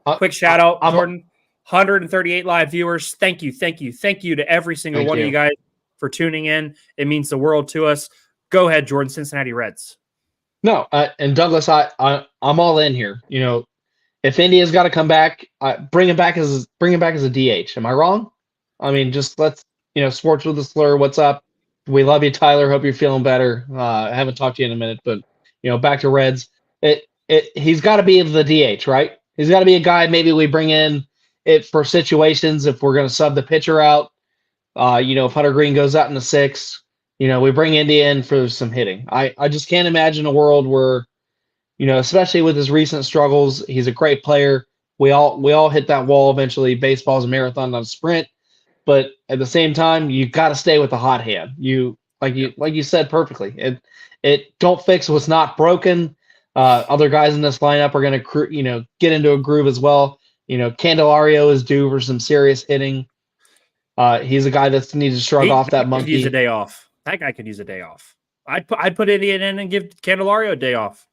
Quick shout out, Jordan. 138 live viewers. Thank you to every single one of you guys for tuning in. It means the world to us. Go ahead, Jordan. Cincinnati Reds. No, and Douglas, I'm all in here. You know, if India's got to come back, bring him back as a DH. Am I wrong? I mean, just let's. Sports with a slur. What's up? We love you, Tyler. Hope you're feeling better. I haven't talked to you in a minute, but back to Reds. He's got to be the DH, right? He's got to be a guy. Maybe we bring in it for situations if we're going to sub the pitcher out. If Hunter Green goes out in the 6th, we bring India in for some hitting. I just can't imagine a world where, especially with his recent struggles, he's a great player. We all hit that wall eventually. Baseball's a marathon, not a sprint. But at the same time, you got to stay with the hot hand. Like you said perfectly. It don't fix what's not broken. Other guys in this lineup are going to get into a groove as well. Candelario is due for some serious hitting. He's a guy that needs to shrug off that monkey. Use a day off. That guy could use a day off. I'd put Indian in and give Candelario a day off.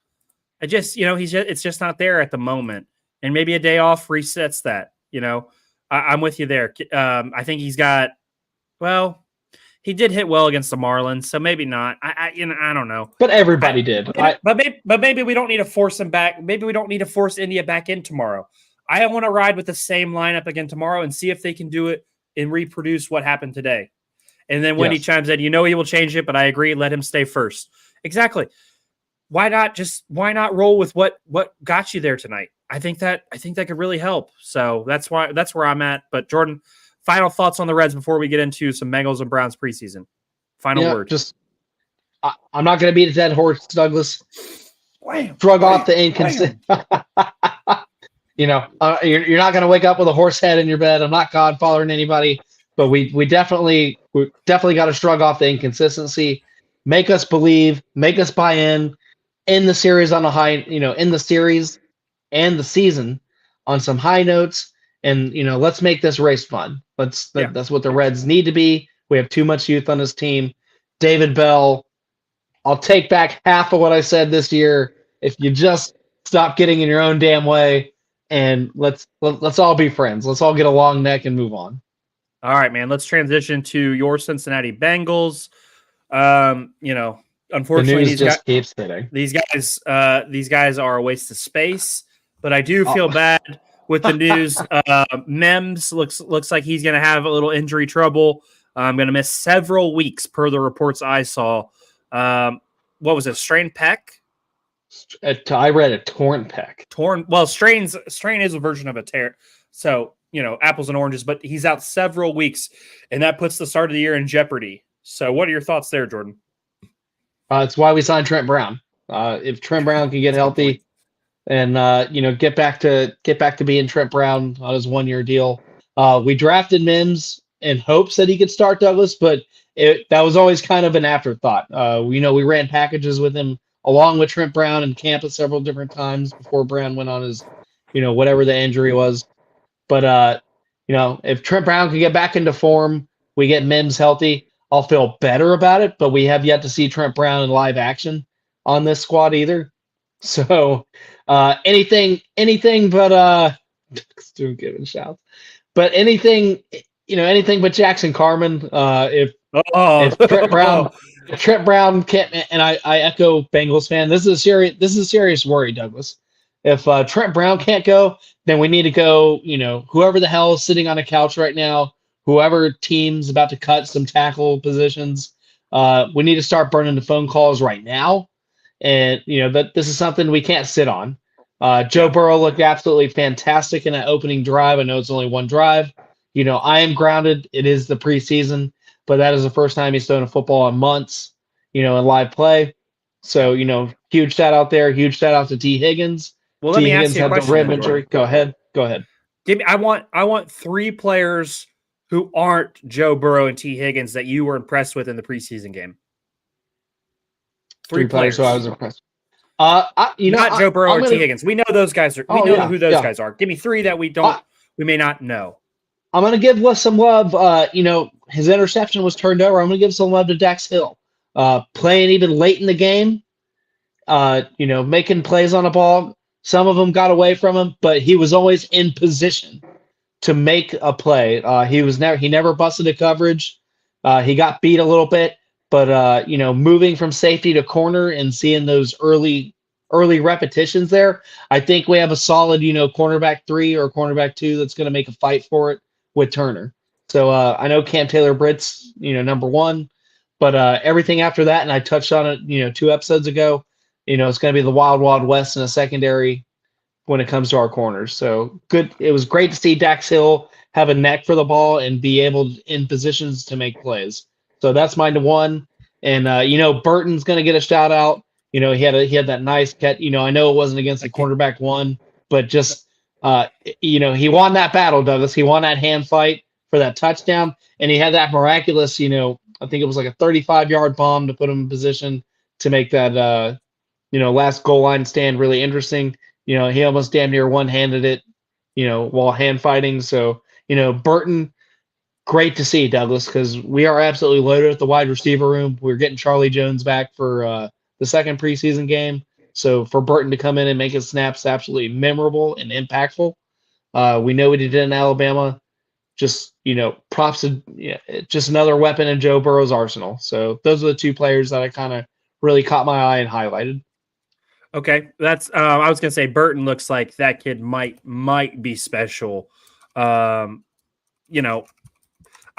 It's just not there at the moment, and maybe a day off resets that. I'm with you there. I think he's got. Well, he did hit well against the Marlins, so maybe not. I don't know. But everybody did. But maybe we don't need to force him back. Maybe we don't need to force India back in tomorrow. I want to ride with the same lineup again tomorrow and see if they can do it and reproduce what happened today. And then when he chimes in, he will change it, but I agree. Let him stay first. Exactly. Why not roll with what got you there tonight? I think that could really help. So that's where I'm at. But Jordan, final thoughts on the Reds before we get into some Bengals and Browns preseason. Final word. I'm not going to beat a dead horse, Douglas. Shrug off the inconsistent. You're not going to wake up with a horse head in your bed. I'm not God-fathering anybody, but we definitely got to shrug off the inconsistency. Make us believe. Make us buy in the series on a high. In the series and the season on some high notes, and let's make this race fun. That's what the Reds need to be. We have too much youth on this team. David Bell, I'll take back half of what I said this year if you just stop getting in your own damn way, and let's all be friends. Let's all get a long neck and move on. All right, man. Let's transition to your Cincinnati Bengals. Unfortunately, these guys are a waste of space. But I do feel bad with the news. Mims looks like he's going to have a little injury trouble. I'm going to miss several weeks per the reports I saw. What was it? Strained pec? I read a torn pec. Well, strain is a version of a tear. So, apples and oranges, but he's out several weeks, and that puts the start of the year in jeopardy. So what are your thoughts there, Jordan? It's why we signed Trent Brown. If Trent Brown can get healthy and get back to being Trent Brown on his 1-year deal. We drafted Mims in hopes that he could start Douglas, but that was always kind of an afterthought. We ran packages with him along with Trent Brown in camp at several different times before Brown went on his, whatever the injury was. But if Trent Brown can get back into form, we get Mims healthy, I'll feel better about it. But we have yet to see Trent Brown in live action on this squad either. So anything but doing giving shouts. But anything but Jackson Carman. If Trent Brown can't, and I echo Bengals fan, this is a serious worry, Douglas. If Trent Brown can't go, then we need to go, whoever the hell is sitting on a couch right now, whoever team's about to cut some tackle positions, we need to start burning the phone calls right now. And, that this is something we can't sit on. Joe Burrow looked absolutely fantastic in that opening drive. I know it's only one drive. I am grounded. It is the preseason, but that is the first time he's thrown a football in months, in live play. So, huge shout out there. Huge shout out to T. Higgins. Well, let me ask you a question. Rib injury. Go ahead. I want 3 players who aren't Joe Burrow and T. Higgins that you were impressed with in the preseason game. 3 players who I was impressed. Not Joe Burrow or T. Higgins. We know those guys are. We know who those guys are. Give me 3 that we may not know. I'm going to give some love. His interception was turned over. I'm going to give some love to Dax Hill. Playing even late in the game. Making plays on the ball. Some of them got away from him, but he was always in position to make a play. He never busted a coverage. He got beat a little bit, but moving from safety to corner and seeing those early repetitions there, I think we have a solid, cornerback 3 or cornerback 2 that's going to make a fight for it with Turner. So I know Cam Taylor-Britt's, number 1, but everything after that, and I touched on it, 2 episodes ago, it's going to be the wild, wild west in a secondary when it comes to our corners. So good. It was great to see Dax Hill have a neck for the ball and be able in positions to make plays. So that's my 1. And, Burton's going to get a shout out. He had that nice catch. I know it wasn't against the cornerback 1, but just, he won that battle, Douglas. He won that hand fight for that touchdown. And he had that miraculous, I think it was like a 35-yard bomb to put him in position to make that, last goal line stand really interesting. He almost damn near one-handed it, while hand fighting. So, Burton, great to see, Douglas, because we are absolutely loaded at the wide receiver room. We're getting Charlie Jones back for the second preseason game. So for Burton to come in and make his snaps absolutely memorable and impactful. We know what he did in Alabama. Just, props to just another weapon in Joe Burrow's arsenal. So those are the 2 players that I kind of really caught my eye and highlighted. Okay, that's. I was gonna say Burton looks like that kid might be special. I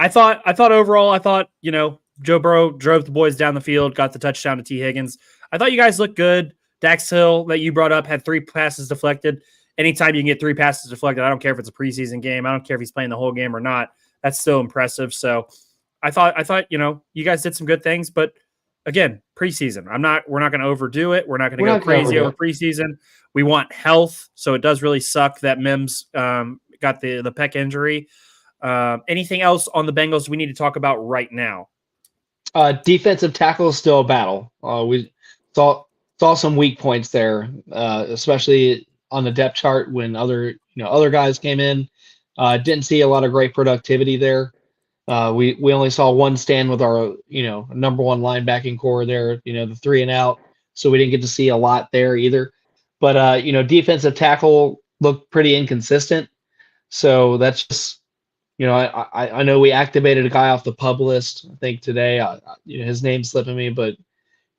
thought overall, Joe Burrow drove the boys down the field, got the touchdown to T. Higgins. I thought you guys looked good. Dax Hill that you brought up had 3 passes deflected. Anytime you can get 3 passes deflected, I don't care if it's a preseason game. I don't care if he's playing the whole game or not. That's still impressive. So I thought you guys did some good ththings, but again, preseason. We're not going to overdo it. We're not going to go crazy over preseason. We want health. So it does really suck that Mims got the pec injury. Anything else on the Bengals we need to talk about right now? Defensive tackle is still a battle. We saw some weak points there, especially on the depth chart when other guys came in. Didn't see a lot of great productivity there. We only saw 1 stand with our number 1 linebacking core there. The 3 and out, so we didn't get to see a lot there either. But defensive tackle looked pretty inconsistent. So that's just. I know we activated a guy off the pub list, I think today. His name's slipping me, but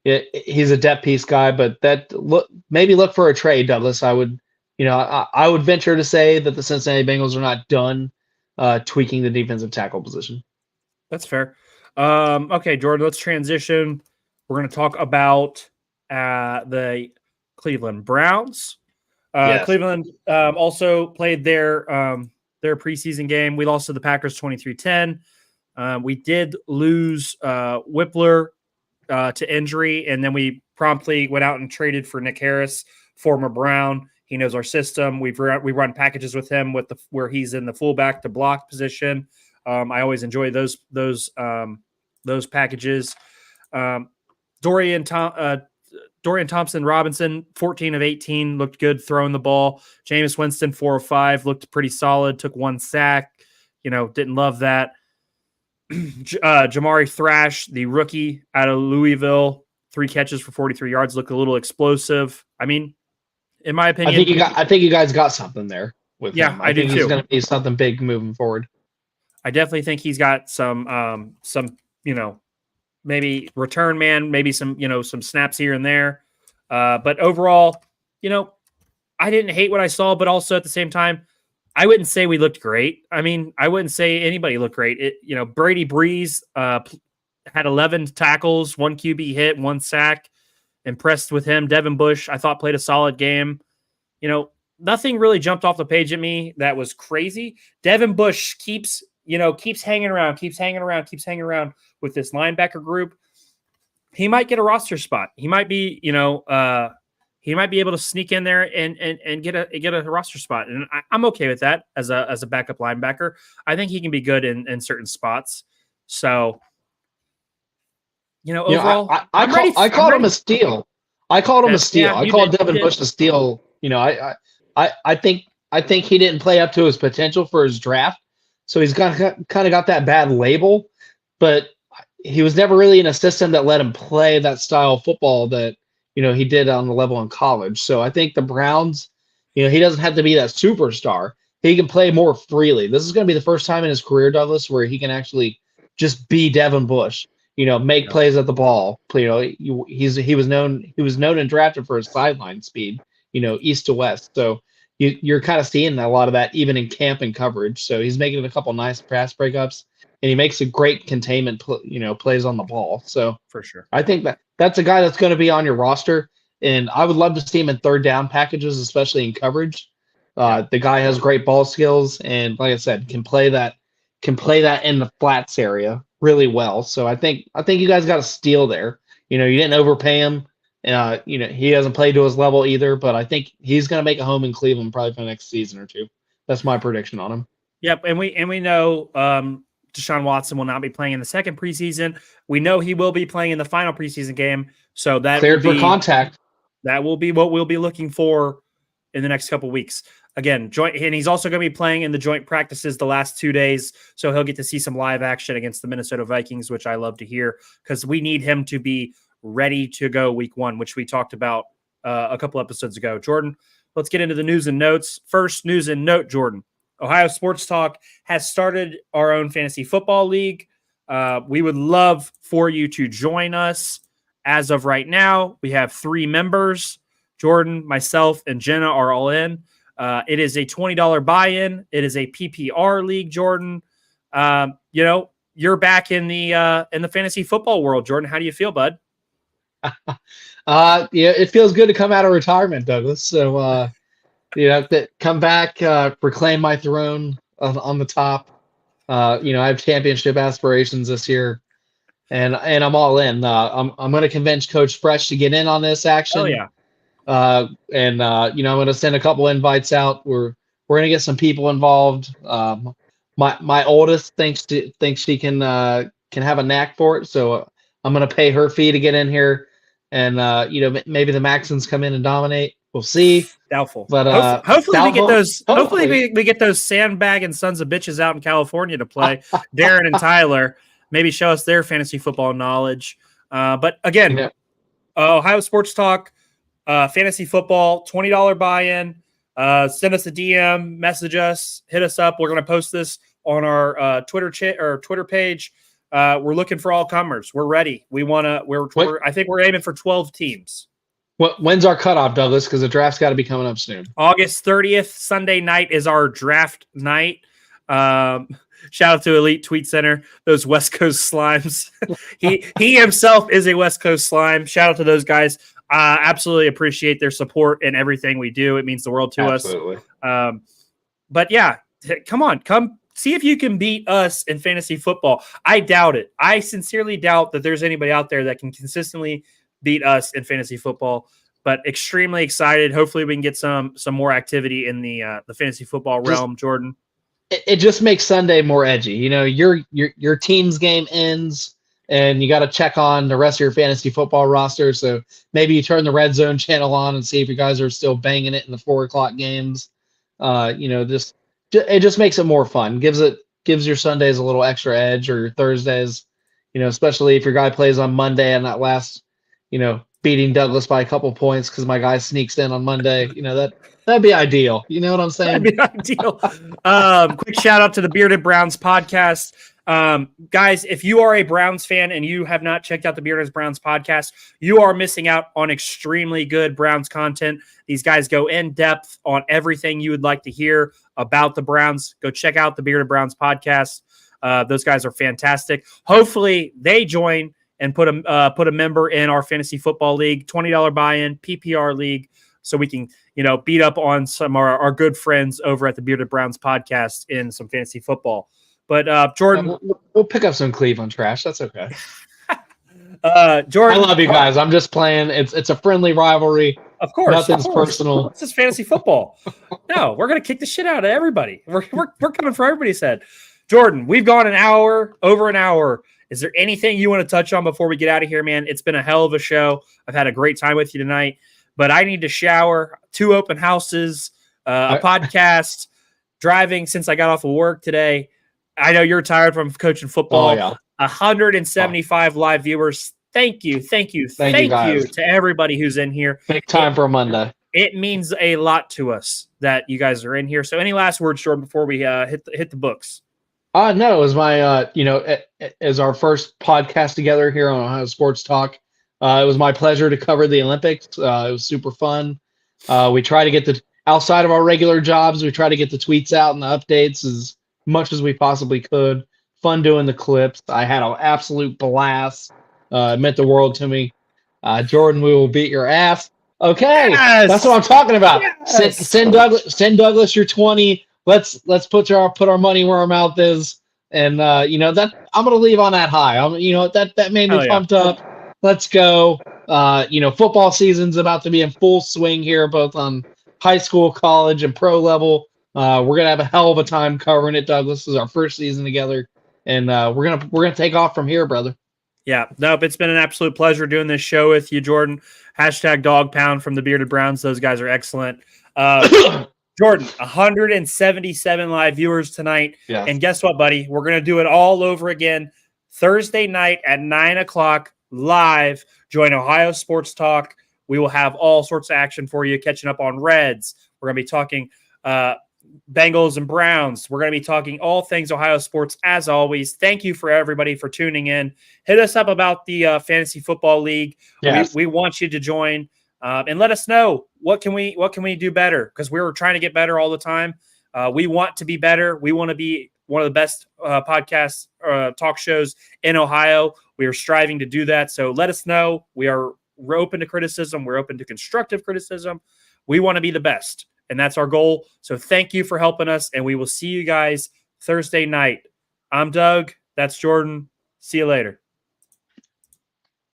he's a depth piece guy. But maybe look for a trade, Douglas. I would venture to say that the Cincinnati Bengals are not done tweaking the defensive tackle position. That's fair. Okay, Jordan, let's transition. We're going to talk about the Cleveland Browns. Yes. Cleveland also played their preseason game. We lost to the Packers 23-10. We did lose Whippler to injury, and then we promptly went out and traded for Nick Harris, former Brown. He knows our system. We run packages with him where he's in the fullback to block position. I always enjoy those packages. Um, Dorian Thompson Robinson, 14 of 18, looked good throwing the ball. Jameis Winston, 4 of 5, looked pretty solid, took 1 sack. Didn't love that. Jamari Thrash, the rookie out of Louisville, 3 catches for 43 yards, looked a little explosive. I mean, in my opinion, I think you guys got something there with him. I do think too. He's going to be something big moving forward. I definitely think he's got some maybe return man, maybe some snaps here and there. But overall, I didn't hate what I saw, but also at the same time, I wouldn't say we looked great. I mean, I wouldn't say anybody looked great. Brady Breeze had 11 tackles, 1 QB hit, 1 sack. Impressed with him. Devin Bush, I thought, played a solid game. Nothing really jumped off the page at me that was crazy. Devin Bush keeps hanging around with this linebacker group. He might get a roster spot. He might be, he might be able to sneak in there and get a roster spot. And I'm okay with that as a backup linebacker. I think he can be good in certain spots. So, overall, I called him a steal. I called him a steal. I called Devin Bush a steal. I think he didn't play up to his potential for his draft. So he's kind of got that bad label, but he was never really in a system that let him play that style of football that, he did on the level in college. So I think the Browns, he doesn't have to be that superstar. He can play more freely. This is going to be the first time in his career, Douglas, where he can actually just be Devin Bush, make plays at the ball. He was known and drafted for his sideline speed, east to west. So you're kind of seeing a lot of that even in camp and coverage. So he's making a couple nice pass breakups, and he makes a great containment, plays on the ball. So for sure, I think that's a guy that's going to be on your roster, and I would love to see him in third down packages, especially in coverage. The guy has great ball skills, and like I said, can play that in the flats area really well. So I think you guys got a steal there. You didn't overpay him. He hasn't played to his level either, but I think he's going to make a home in Cleveland probably for the next season or two. That's my prediction on him. Yep, and we know Deshaun Watson will not be playing in the second preseason. We know he will be playing in the final preseason game, so that cleared for contact. That will be what we'll be looking for in the next couple of weeks. Again, and he's also going to be playing in the joint practices the last 2 days, so he'll get to see some live action against the Minnesota Vikings, which I love to hear because we need him to be ready to go week 1, which we talked about a couple episodes ago. Jordan, let's get into the news and notes. First news and note, Jordan. Ohio Sports Talk has started our own fantasy football league. We would love for you to join us. As of right now, we have 3 members. Jordan, myself, and Jenna are all in. It is a $20 buy-in. It is a PPR league, Jordan. You're back in the fantasy football world, Jordan. How do you feel, bud? It feels good to come out of retirement, Douglas. So, come back, reclaim my throne on the top. I have championship aspirations this year, and I'm all in. I'm going to convince Coach Fresh to get in on this action. Oh yeah. I'm going to send a couple invites out. We're going to get some people involved. My oldest thinks she can have a knack for it, so I'm going to pay her fee to get in here. And maybe the Maxons come in and dominate. We'll see. Doubtful, but hopefully we get those. Hopefully we get those sandbagging sons of bitches out in California to play. Darren and Tyler maybe show us their fantasy football knowledge. But again, Ohio Sports Talk, fantasy football, $20 buy-in. Send us a DM, message us, hit us up. We're going to post this on our Twitter page. We're looking for all comers. We're ready. I think we're aiming for 12 teams. When's our cutoff, Douglas? Because the draft's got to be coming up soon. August 30th, Sunday night is our draft night. Shout out to Elite Tweet Center, those West Coast slimes. he himself is a West Coast slime. Shout out to those guys. Absolutely appreciate their support and everything we do. It means the world to us. But yeah, come see if you can beat us in fantasy football. I doubt it. I sincerely doubt that there's anybody out there that can consistently beat us in fantasy football, but extremely excited. Hopefully we can get some more activity in the fantasy football realm, Jordan. it just makes Sunday more edgy. You know, your team's game ends and you got to check on the rest of your fantasy football roster. So maybe you turn the red zone channel on and see if you guys are still banging it in the 4 o'clock games. You know, it just makes it more fun. Gives your Sundays a little extra edge, or your Thursdays, you know, especially if your guy plays on Monday and that last, you know, beating Douglas by a couple points because my guy sneaks in on Monday. You know, that'd be ideal. You know what I'm saying? That'd be ideal. Quick shout out to the Bearded Browns podcast. Guys, if you are a Browns fan and you have not checked out the Bearded Browns podcast, you are missing out on extremely good Browns content. These guys go in depth on everything you would like to hear about the Browns. Go check out the Bearded Browns podcast. Those guys are fantastic. Hopefully they join and put a member in our fantasy football league, $20 buy-in, PPR league, so we can, you know, beat up on some of our good friends over at the Bearded Browns podcast in some fantasy football. But Jordan, we'll pick up some Cleveland trash. That's okay. Jordan, I love you guys. I'm just playing. It's a friendly rivalry. Of course, nothing's personal. This is fantasy football. No, we're gonna kick the shit out of everybody. We're coming for everybody's head. Jordan, we've gone over an hour. Is there anything you want to touch on before we get out of here, man? It's been a hell of a show. I've had a great time with you tonight, but I need to shower, 2 open houses, a podcast, driving since I got off of work today. I know you're tired from coaching football. Oh, yeah. 175 live viewers. Thank you to everybody who's in here. Big time for a Monday. It means a lot to us that you guys are in here. So any last words, Jordan, before we hit the books? No, it was my, as our first podcast together here on Ohio Sports Talk. It was my pleasure to cover the Olympics. It was super fun. We try to get outside of our regular jobs, we try to get the tweets out and the updates as much as we possibly could. Fun doing the clips. I had an absolute blast. It meant the world to me. Jordan, we will beat your ass. Okay, yes! That's what I'm talking about. Yes! Send Douglas your 20. Let's put our money where our mouth is, and that I'm gonna leave on that high. That made me pumped up. Let's go. Football season's about to be in full swing here, both on high school, college, and pro level. We're gonna have a hell of a time covering it. Douglas, this is our first season together, and we're gonna take off from here, brother. Yeah, nope. It's been an absolute pleasure doing this show with you, Jordan. # Dog Pound from the Bearded Browns. Those guys are excellent. Jordan, 177 live viewers tonight. Yes. And guess what, buddy? We're going to do it all over again Thursday night at 9 o'clock live. Join Ohio Sports Talk. We will have all sorts of action for you, catching up on Reds. We're going to be talking Bengals and Browns. We're going to be talking all things Ohio sports as always. Thank you for everybody for tuning in. Hit us up about the Fantasy Football League. Yes. We want you to join. And let us know what can we do better, because we're trying to get better all the time. We want to be better. We want to be one of the best podcasts, talk shows in Ohio. We are striving to do that. So let us know. We're open to criticism. We're open to constructive criticism. We want to be the best, and that's our goal. So thank you for helping us, and we will see you guys Thursday night. I'm Doug. That's Jordan. See you later.